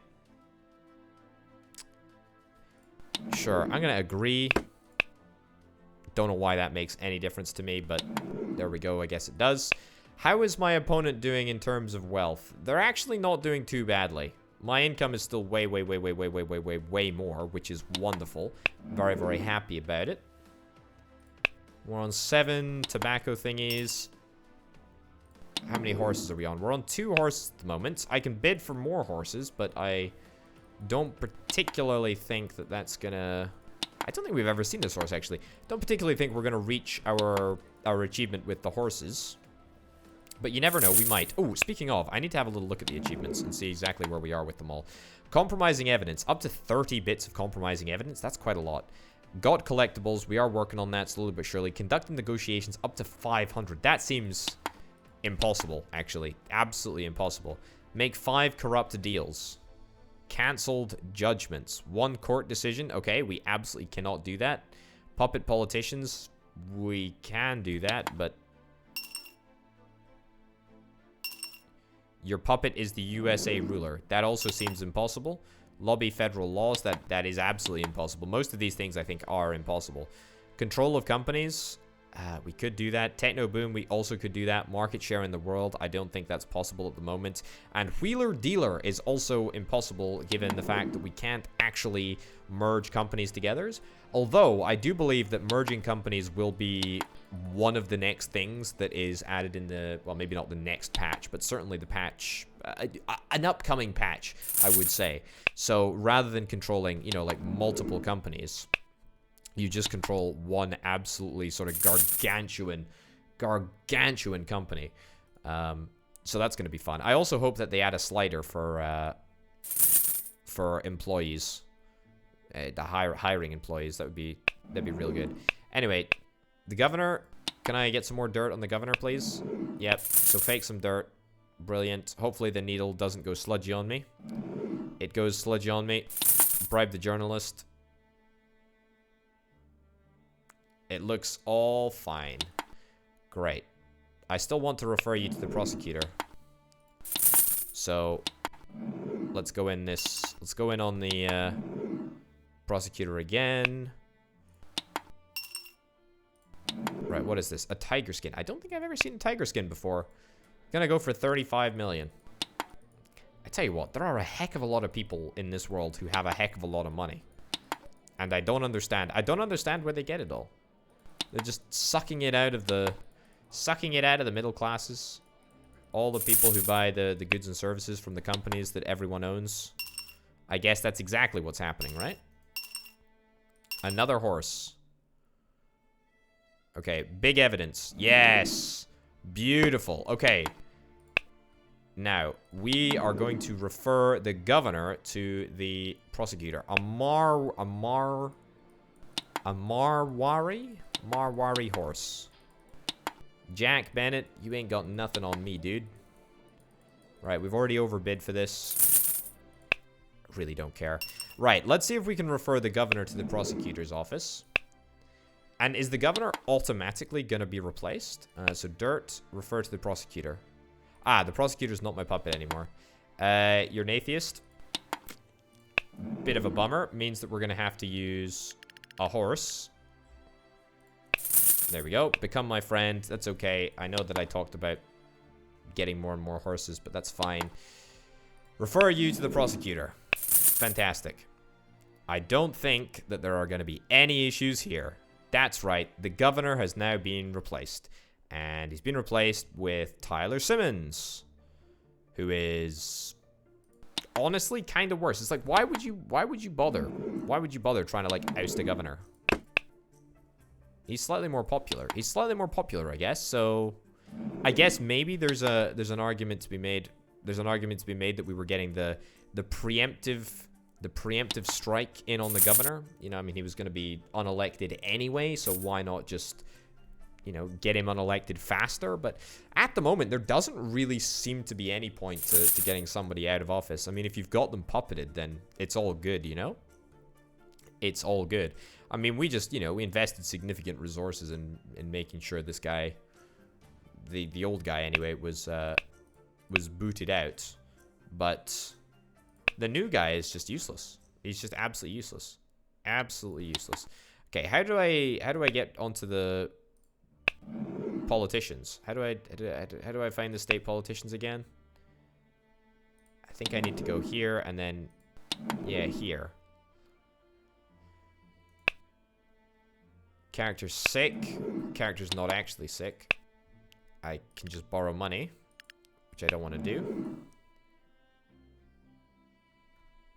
Sure, I'm gonna agree. Don't know why that makes any difference to me, but there we go, I guess it does. How is my opponent doing in terms of wealth? They're actually not doing too badly. My income is still way more, which is wonderful. Very, very happy about it. We're on 7 tobacco thingies. How many horses are we on? We're on 2 horses at the moment. I can bid for more horses, but I don't particularly think that that's gonna... I don't think we've ever seen this horse, actually. Don't particularly think we're gonna reach our achievement with the horses. But you never know, we might. Oh, speaking of, I need to have a little look at the achievements and see exactly where we are with them all. Compromising evidence. Up to 30 bits of compromising evidence. That's quite a lot. Got collectibles. We are working on that slowly but surely. Conducting negotiations up to 500. That seems impossible, actually. Absolutely impossible. Make 5 corrupt deals. Cancelled judgments. 1 court decision. Okay, we absolutely cannot do that. Puppet politicians. We can do that, but... Your puppet is the USA ruler. That also seems impossible. Lobby federal laws. That is absolutely impossible. Most of these things, I think, are impossible. Control of companies. We could do that. Techno boom. We also could do that. Market share in the world. I don't think that's possible at the moment. And wheeler dealer is also impossible given the fact that we can't actually merge companies together. Although, I do believe that merging companies will be one of the next things that is added in the, well, maybe not the next patch, but certainly the patch, an upcoming patch, I would say. So, rather than controlling, you know, like multiple companies, you just control one absolutely sort of gargantuan company. So that's going to be fun. I also hope that they add a slider for employees. The hiring employees. That'd be real good. Anyway, the governor. Can I get some more dirt on the governor, please? Yep. So fake some dirt. Brilliant. Hopefully the needle doesn't go sludgy on me. It goes sludgy on me. Bribe the journalist. It looks all fine. Great. I still want to refer you to the prosecutor. So let's go in on the prosecutor again. Right, what is this? A tiger skin. I don't think I've ever seen a tiger skin before. Gonna go for 35 million. I tell you what, there are a heck of a lot of people in this world who have a heck of a lot of money. And I don't understand. I don't understand where they get it all. They're just sucking it out of the middle classes. All the people who buy the goods and services from the companies that everyone owns. I guess that's exactly what's happening, right? Another horse. Okay, big evidence. Yes. Beautiful. Okay. Now, we are going to refer the governor to the prosecutor. A Marwari horse. Jack Bennett, you ain't got nothing on me, dude. Right, we've already overbid for this. Really don't care. Right, let's see if we can refer the governor to the prosecutor's office. And is the governor automatically going to be replaced? So dirt, refer to the prosecutor. Ah, the prosecutor's not my puppet anymore. You're an atheist. Bit of a bummer. Means that we're going to have to use a horse. There we go. Become my friend. That's okay. I know that I talked about getting more and more horses, but that's fine. Refer you to the prosecutor. Fantastic. I don't think that there are going to be any issues here. That's right. The governor has now been replaced. And he's been replaced with Tyler Simmons, who is honestly kind of worse. It's like, why would you bother? Why would you bother trying to, like, oust a governor? He's slightly more popular. He's slightly more popular, I guess. So, I guess maybe there's an argument to be made. There's an argument to be made that we were getting the preemptive strike in on the governor. You know, I mean, he was going to be unelected anyway, so why not just, you know, get him unelected faster? But at the moment, there doesn't really seem to be any point to getting somebody out of office. I mean, if you've got them puppeted, then it's all good, you know? It's all good. I mean, we just, you know, we invested significant resources in making sure this guy, the old guy anyway, was booted out. But the new guy is just useless. He's just absolutely useless. Absolutely useless. Okay, how do I get onto the politicians? How do I find the state politicians again? I think I need to go here and then, yeah, here. Character's sick. Character's not actually sick. I can just borrow money, which I don't want to do.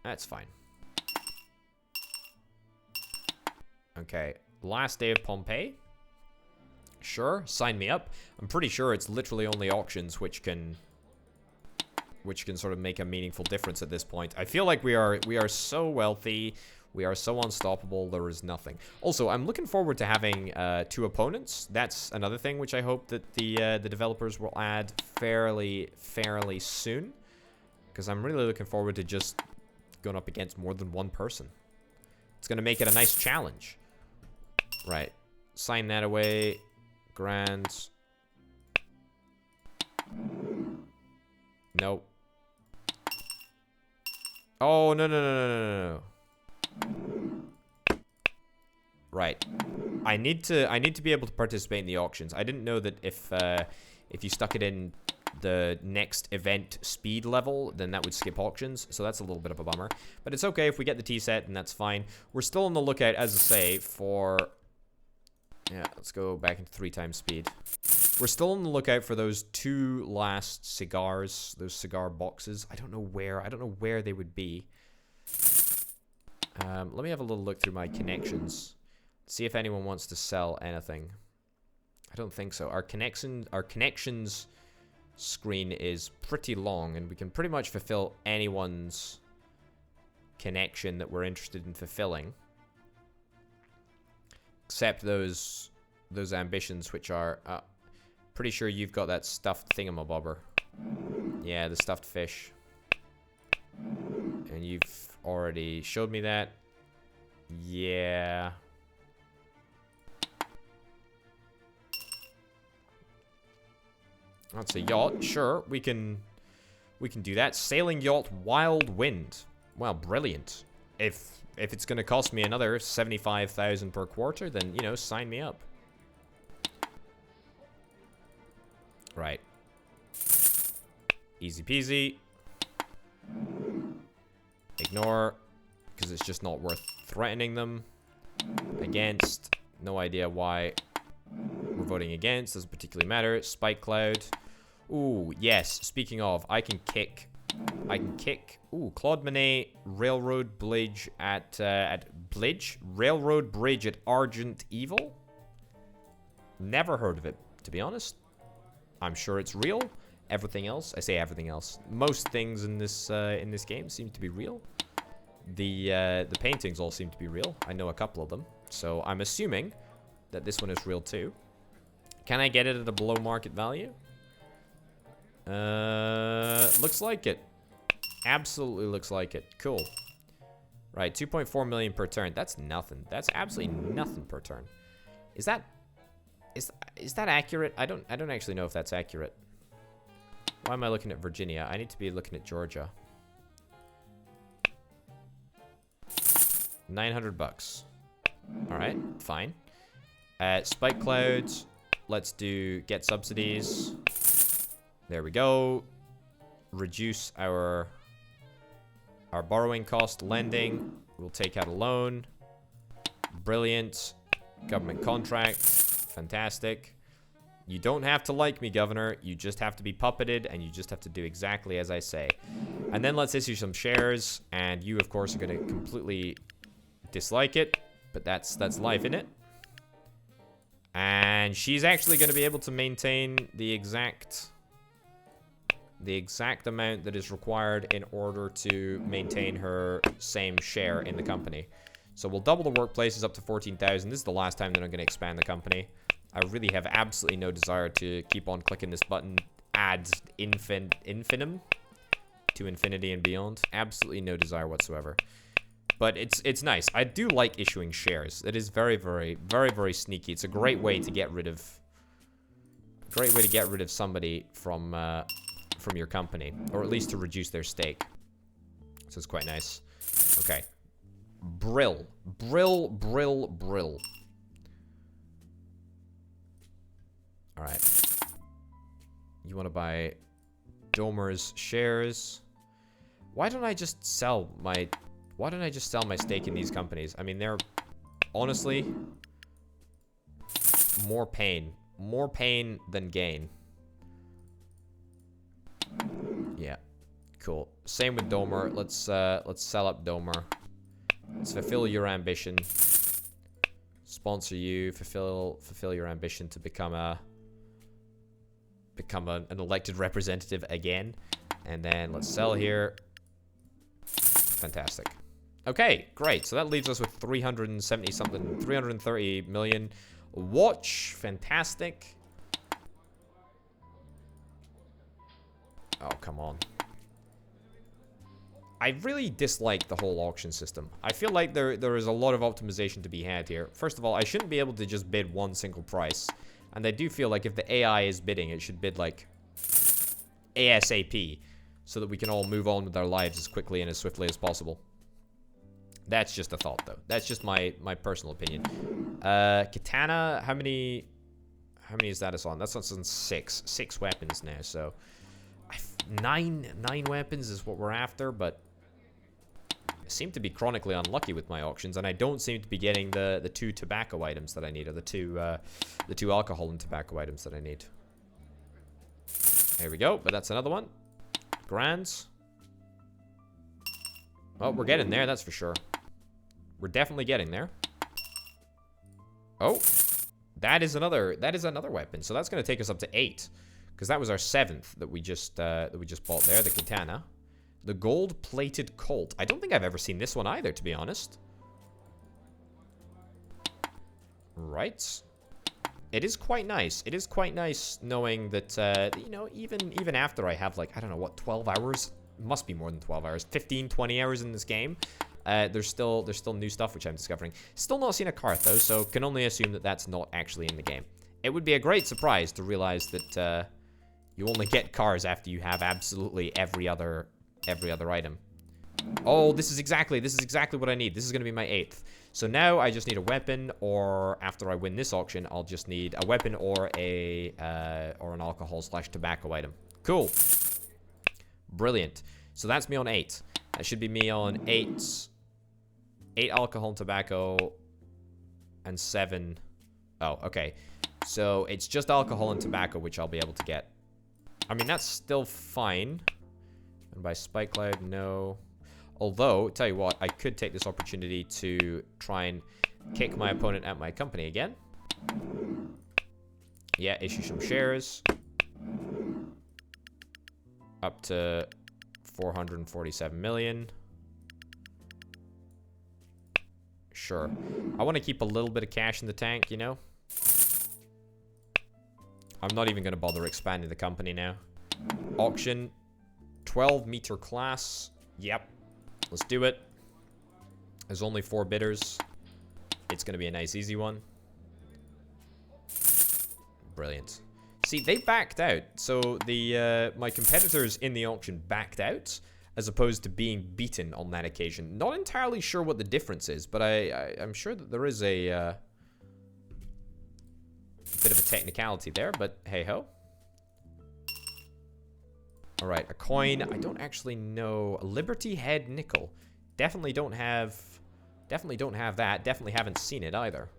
That's fine. Okay, last day of Pompeii. Sure, sign me up. I'm pretty sure it's literally only auctions which can sort of make a meaningful difference at this point. I feel like we are so wealthy. We are so unstoppable, there is nothing. Also, I'm looking forward to having 2 opponents. That's another thing which I hope that the developers will add fairly soon. Because I'm really looking forward to just going up against more than one person. It's going to make it a nice challenge. Right. Sign that away. Grand. Nope. Oh, no. Right. I need to be able to participate in the auctions. I didn't know that if you stuck it in the next event speed level, then that would skip auctions. So that's a little bit of a bummer. But it's okay if we get the T set, and that's fine. We're still on the lookout, as I say, for... Yeah, let's go back into 3 times speed. We're still on the lookout for those 2 last cigars, those cigar boxes. I don't know where they would be. Let me have a little look through my connections. See if anyone wants to sell anything. I don't think so. Our connections screen is pretty long, and we can pretty much fulfill anyone's connection that we're interested in fulfilling. Except those ambitions which are... pretty sure you've got that stuffed thingamabobber. Yeah, the stuffed fish. And you've already showed me that. Yeah. That's a yacht. Sure, we can do that. Sailing yacht, Wild Wind. Well, brilliant. If it's going to cost me another 75,000 per quarter, then, you know, sign me up. Right. Easy peasy. Ignore, because it's just not worth threatening them. Against. No idea why we're voting against. Doesn't particularly matter. Spike Cloud. Ooh, yes. Speaking of, I can kick. Ooh, Claude Monet Railroad Bridge at Railroad Bridge at Argent Evil. Never heard of it, to be honest. I'm sure it's real. Everything else, I say everything else. Most things in this game seem to be real. The paintings all seem to be real. I know a couple of them, so I'm assuming that this one is real too. Can I get it at a below market value? Looks like it. Absolutely looks like it. Cool. Right, 2.4 million per turn. That's nothing. That's absolutely nothing per turn. Is that accurate? I don't actually know if that's accurate. Why am I looking at Virginia? I need to be looking at Georgia. 900 bucks. All right, fine. Spike Clouds. Let's do get subsidies. There we go. Reduce our borrowing cost. Lending. We'll take out a loan. Brilliant. Government contract. Fantastic. You don't have to like me, Governor. You just have to be puppeted, and you just have to do exactly as I say. And then let's issue some shares, and you, of course, are going to completely dislike it, but that's life, isn't it? And she's actually going to be able to maintain the exact amount that is required in order to maintain her same share in the company. So we'll double the workplaces up to 14,000. This is the last time that I'm going to expand the company. I really have absolutely no desire to keep on clicking this button, add infinitum to infinity and beyond. Absolutely no desire whatsoever. But it's nice. I do like issuing shares. It is very, very, very, very sneaky. It's a great way to get rid of somebody from your company, or at least to reduce their stake. So it's quite nice. Okay. Brill. Alright. You want to buy Domer's shares. Why don't I just sell my stake in these companies? I mean, they're honestly more pain than gain. Yeah. Cool. Same with Domer. Let's sell up Domer. Let's fulfill your ambition. Sponsor you. Fulfill your ambition to become an elected representative again. And then let's sell here. Fantastic. Okay, great. So that leaves us with 330 million. Watch. Fantastic. Oh, come on. I really dislike the whole auction system. I feel like there is a lot of optimization to be had here. First of all, I shouldn't be able to just bid one single price. And I do feel like if the AI is bidding, it should bid like ASAP, so that we can all move on with our lives as quickly and as swiftly as possible. That's just a thought, though. That's just my personal opinion. Katana, how many is that on? That's on 6. 6 weapons now, so... 9 weapons is what we're after, but... I seem to be chronically unlucky with my auctions, and I don't seem to be getting the 2 tobacco items that I need, or the two alcohol and tobacco items that I need. There we go, but that's another one. Grand. Well, we're getting there, that's for sure. We're definitely getting there. Oh, that is another weapon. So that's going to take us up to 8, because that was our 7th that we just bought there, the katana. The gold-plated Colt. I don't think I've ever seen this one either, to be honest. Right. It is quite nice. It is quite nice knowing that, you know, even after I have, like, I don't know, what, 12 hours? Must be more than 12 hours. 15, 20 hours in this game. There's still new stuff which I'm discovering. Still not seen a cart, though, so can only assume that that's not actually in the game. It would be a great surprise to realize that, you only get cars after you have absolutely every other item. Oh, this is exactly what I need. This is going to be my 8th. So now I just need a weapon, or after I win this auction, I'll just need a weapon or an alcohol/tobacco item. Cool. Brilliant. So that's me on 8. That should be me on 8 alcohol and tobacco and 7. Oh, okay. So it's just alcohol and tobacco which I'll be able to get. I mean, that's still fine. And by Spike Cloud, no. Although, tell you what, I could take this opportunity to try and kick my opponent at my company again. Yeah, issue some shares. Up to 447 million. Sure. I want to keep a little bit of cash in the tank, you know? I'm not even going to bother expanding the company now. Auction. 12-meter class. Yep. Let's do it. There's only 4 bidders. It's going to be a nice, easy one. Brilliant. See, they backed out. So my competitors in the auction backed out, as opposed to being beaten on that occasion. Not entirely sure what the difference is, but I'm sure that there is a bit of a technicality there, but hey-ho. Alright, a coin. I don't actually know. A Liberty Head nickel. Definitely don't have that. Definitely haven't seen it either.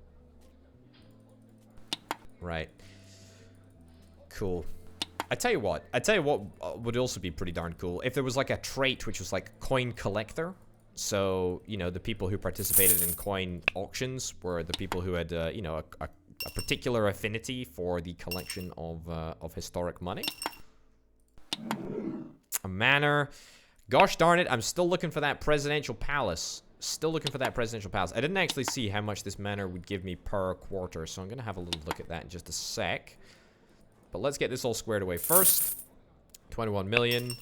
Right. cool. I tell you what would also be pretty darn cool. If there was like a trait which was like coin collector. So, you know, the people who participated in coin auctions were the people who had, you know, a particular affinity for the collection of historic money. A manor. Gosh darn it, I'm still looking for that presidential palace. Still looking for that presidential palace. I didn't actually see how much this manor would give me per quarter, so I'm going to have a little look at that in just a sec. But let's get this all squared away first. 21 million.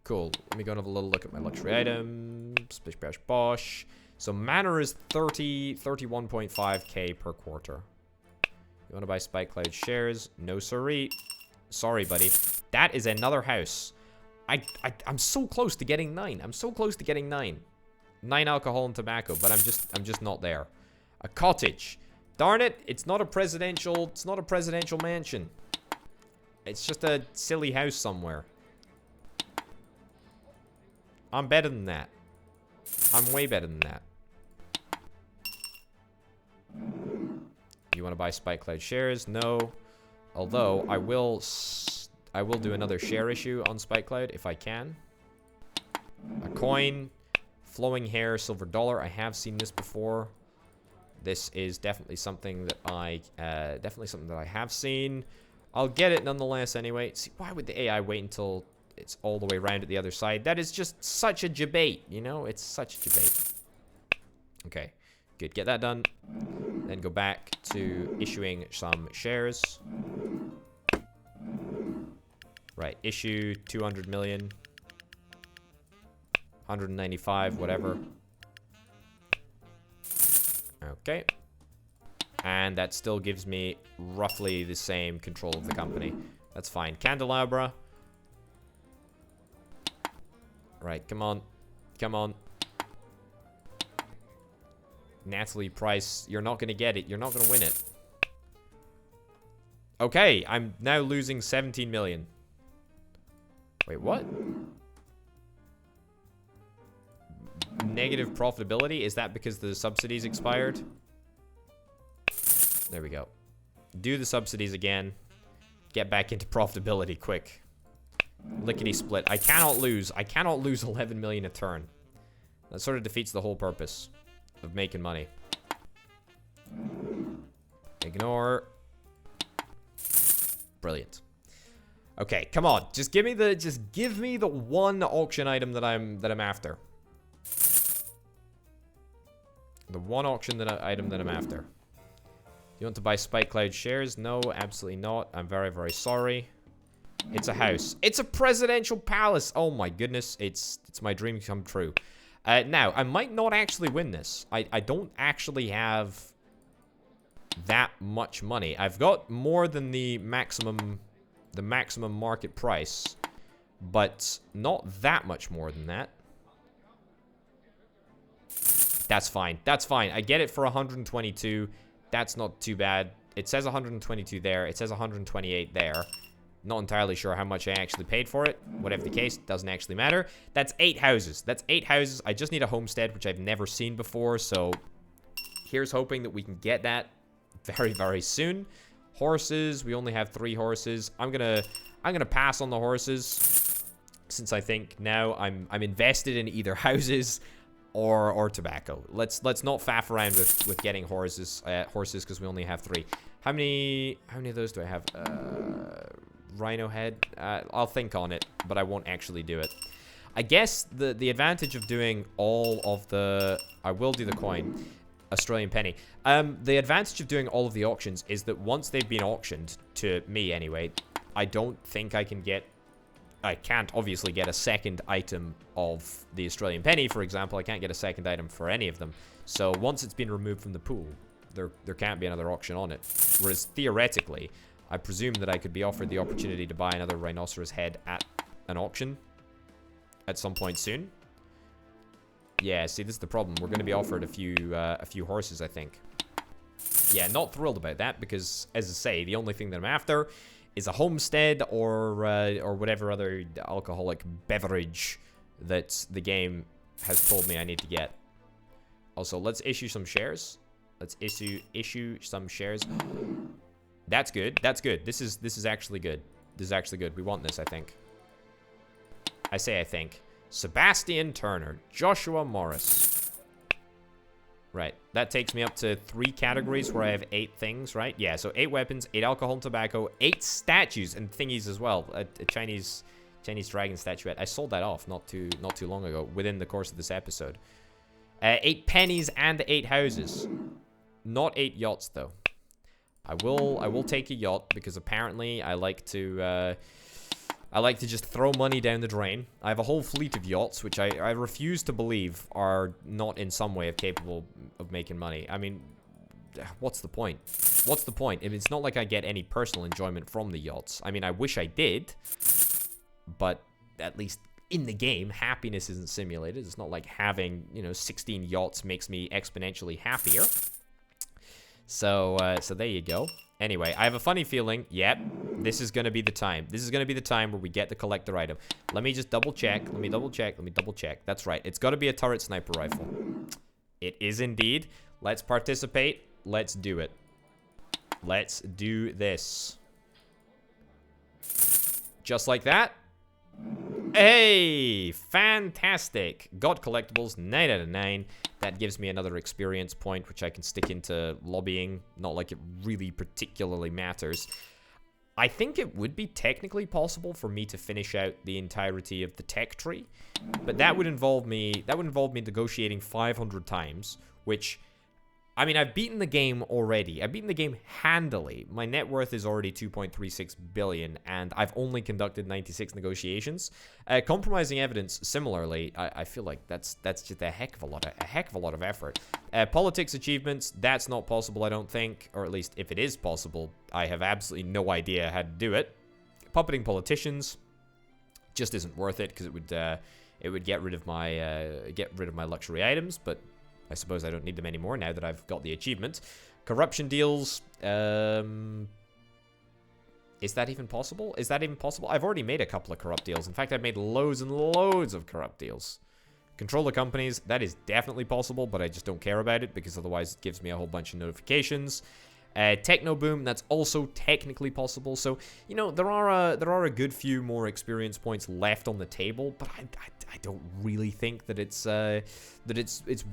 Cool. Let me go and have a little look at my luxury items. Bish bash bosh. So manor is 31.5k per quarter. You want to buy Spike Cloud shares? No siree. Sorry, buddy. That is another house. I'm so close to getting 9. I'm so close to getting 9. 9 alcohol and tobacco, but I'm just not there. A cottage. Darn it, it's not a presidential mansion. It's just a silly house somewhere. I'm better than that. I'm way better than that. You want to buy Spike Cloud shares? No. Although I will do another share issue on Spike Cloud if I can. A coin, flowing hair, silver dollar. I have seen this before. This is definitely something that I have seen. I'll get it nonetheless anyway. See, why would the AI wait until it's all the way around at the other side? That is just such a debate, you know? It's such a debate. Okay, good. Get that done. Then go back to issuing some shares. Right, issue 200 million. 195, whatever. Okay. And that still gives me roughly the same control of the company. That's fine. Candelabra. Right, come on. Come on. Natalie Price, you're not going to get it. You're not going to win it. Okay, I'm now losing 17 million. Wait, what? Negative profitability? Is that because the subsidies expired? There we go. Do the subsidies again. Get back into profitability quick. Lickety split. I cannot lose. I cannot lose 11 million a turn. That sort of defeats the whole purpose of making money. Ignore. Brilliant. Okay, come on. Just give me the one auction item that I'm after. The one auction item that I'm after. You want to buy Spike Cloud shares? No, absolutely not. I'm very, very sorry. It's a house. It's a presidential palace. Oh my goodness. It's my dream come true. Now, I might not actually win this. I don't actually have that much money. I've got more than the maximum market price, but not that much more than that. That's fine. That's fine. I get it for 122. That's not too bad. It says 122 there. It says 128 there. Not entirely sure how much I actually paid for it. Whatever the case, doesn't actually matter. That's 8 houses. That's 8 houses. I just need a homestead, which I've never seen before. So here's hoping that we can get that very, very soon. Horses. We only have 3 horses. I'm gonna pass on the horses, since I think now I'm invested in either houses or tobacco. Let's not faff around with getting horses because we only have 3. How many of those do I have? Rhino head. I'll think on it, but I won't actually do it. I guess the advantage of doing all of the... I will do the coin. Australian penny. The advantage of doing all of the auctions is that once they've been auctioned, to me anyway, I don't think I can get... I can't obviously get a second item of the Australian penny, for example. I can't get a second item for any of them. So once it's been removed from the pool, there can't be another auction on it. Whereas theoretically, I presume that I could be offered the opportunity to buy another rhinoceros head at an auction at some point soon. Yeah, see, this is the problem. We're going to be offered a few horses, I think. Yeah, not thrilled about that because, as I say, the only thing that I'm after is a homestead or whatever other alcoholic beverage that the game has told me I need to get. Also, let's issue some shares. Let's issue some shares. That's good. That's good. This is actually good. This is actually good. We want this, I think. I think. Sebastian Turner. Joshua Morris. Right. That takes me up to 3 categories where I have 8 things, right? Yeah, so 8 weapons, 8 alcohol and tobacco, 8 statues and thingies as well. A Chinese dragon statuette. I sold that off not too long ago within the course of this episode. 8 pennies and 8 houses. Not 8 yachts though. I will take a yacht because apparently I like to just throw money down the drain. I have a whole fleet of yachts, which I refuse to believe are not in some way capable of making money. I mean, what's the point? What's the point? I mean, it's not like I get any personal enjoyment from the yachts. I mean, I wish I did, but at least in the game, happiness isn't simulated. It's not like having, 16 yachts makes me exponentially happier. So there you go. Anyway, I have a funny feeling, yep, this is going to be the time. This is going to be the time where we get the collector item. Let me just double check. Let me double check. That's right. It's got to be a turret sniper rifle. It is indeed. Let's participate. Let's do it. Let's do this. Just like that. Hey, fantastic. Got collectibles, 9 out of 9. That gives me another experience point, which I can stick into lobbying. Not like it really particularly matters. I think it would be technically possible for me to finish out the entirety of the tech tree, but that would involve me negotiating 500 times, which, I mean, I've beaten the game already. I've beaten the game handily. My net worth is already 2.36 billion, and I've only conducted 96 negotiations. Compromising evidence, similarly, I feel like that's just a heck of a lot of effort. Politics achievements, that's not possible, I don't think, or at least if it is possible, I have absolutely no idea how to do it. Puppeting politicians just isn't worth it because it would get rid of my luxury items, but I suppose I don't need them anymore now that I've got the achievement. Corruption deals. Is that even possible? I've already made a couple of corrupt deals. In fact, I've made loads and loads of corrupt deals. Controller companies, that is definitely possible, but I just don't care about it because otherwise it gives me a whole bunch of notifications. Techno boom, that's also technically possible. So, there are a good few more experience points left on the table, but I don't really think that it's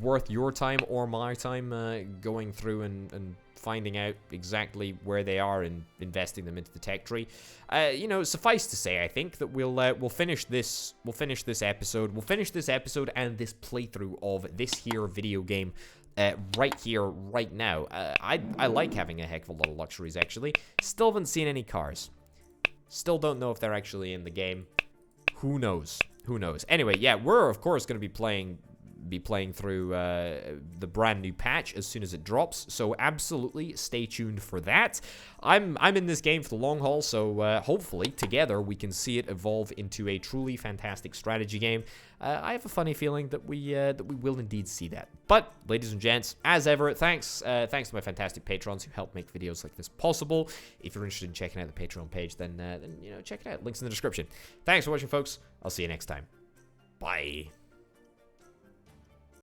worth your time or my time going through and finding out exactly where they are and investing them into the tech tree. Suffice to say, I think that we'll finish this episode. We'll finish this episode and this playthrough of this here video game right here, right now. I like having a heck of a lot of luxuries, actually. Still haven't seen any cars. Still don't know if they're actually in the game. Who knows? Who knows? Anyway, yeah, we're, of course, going to be playing through the brand new patch as soon as it drops, so absolutely stay tuned for that. I'm in this game for the long haul, so hopefully together we can see it evolve into a truly fantastic strategy game. I have a funny feeling that we will indeed see that. But ladies and gents, as ever, thanks to my fantastic patrons who help make videos like this possible. If you're interested in checking out the Patreon page, then check it out. Links in the description. Thanks for watching, folks. I'll see you next time. Bye.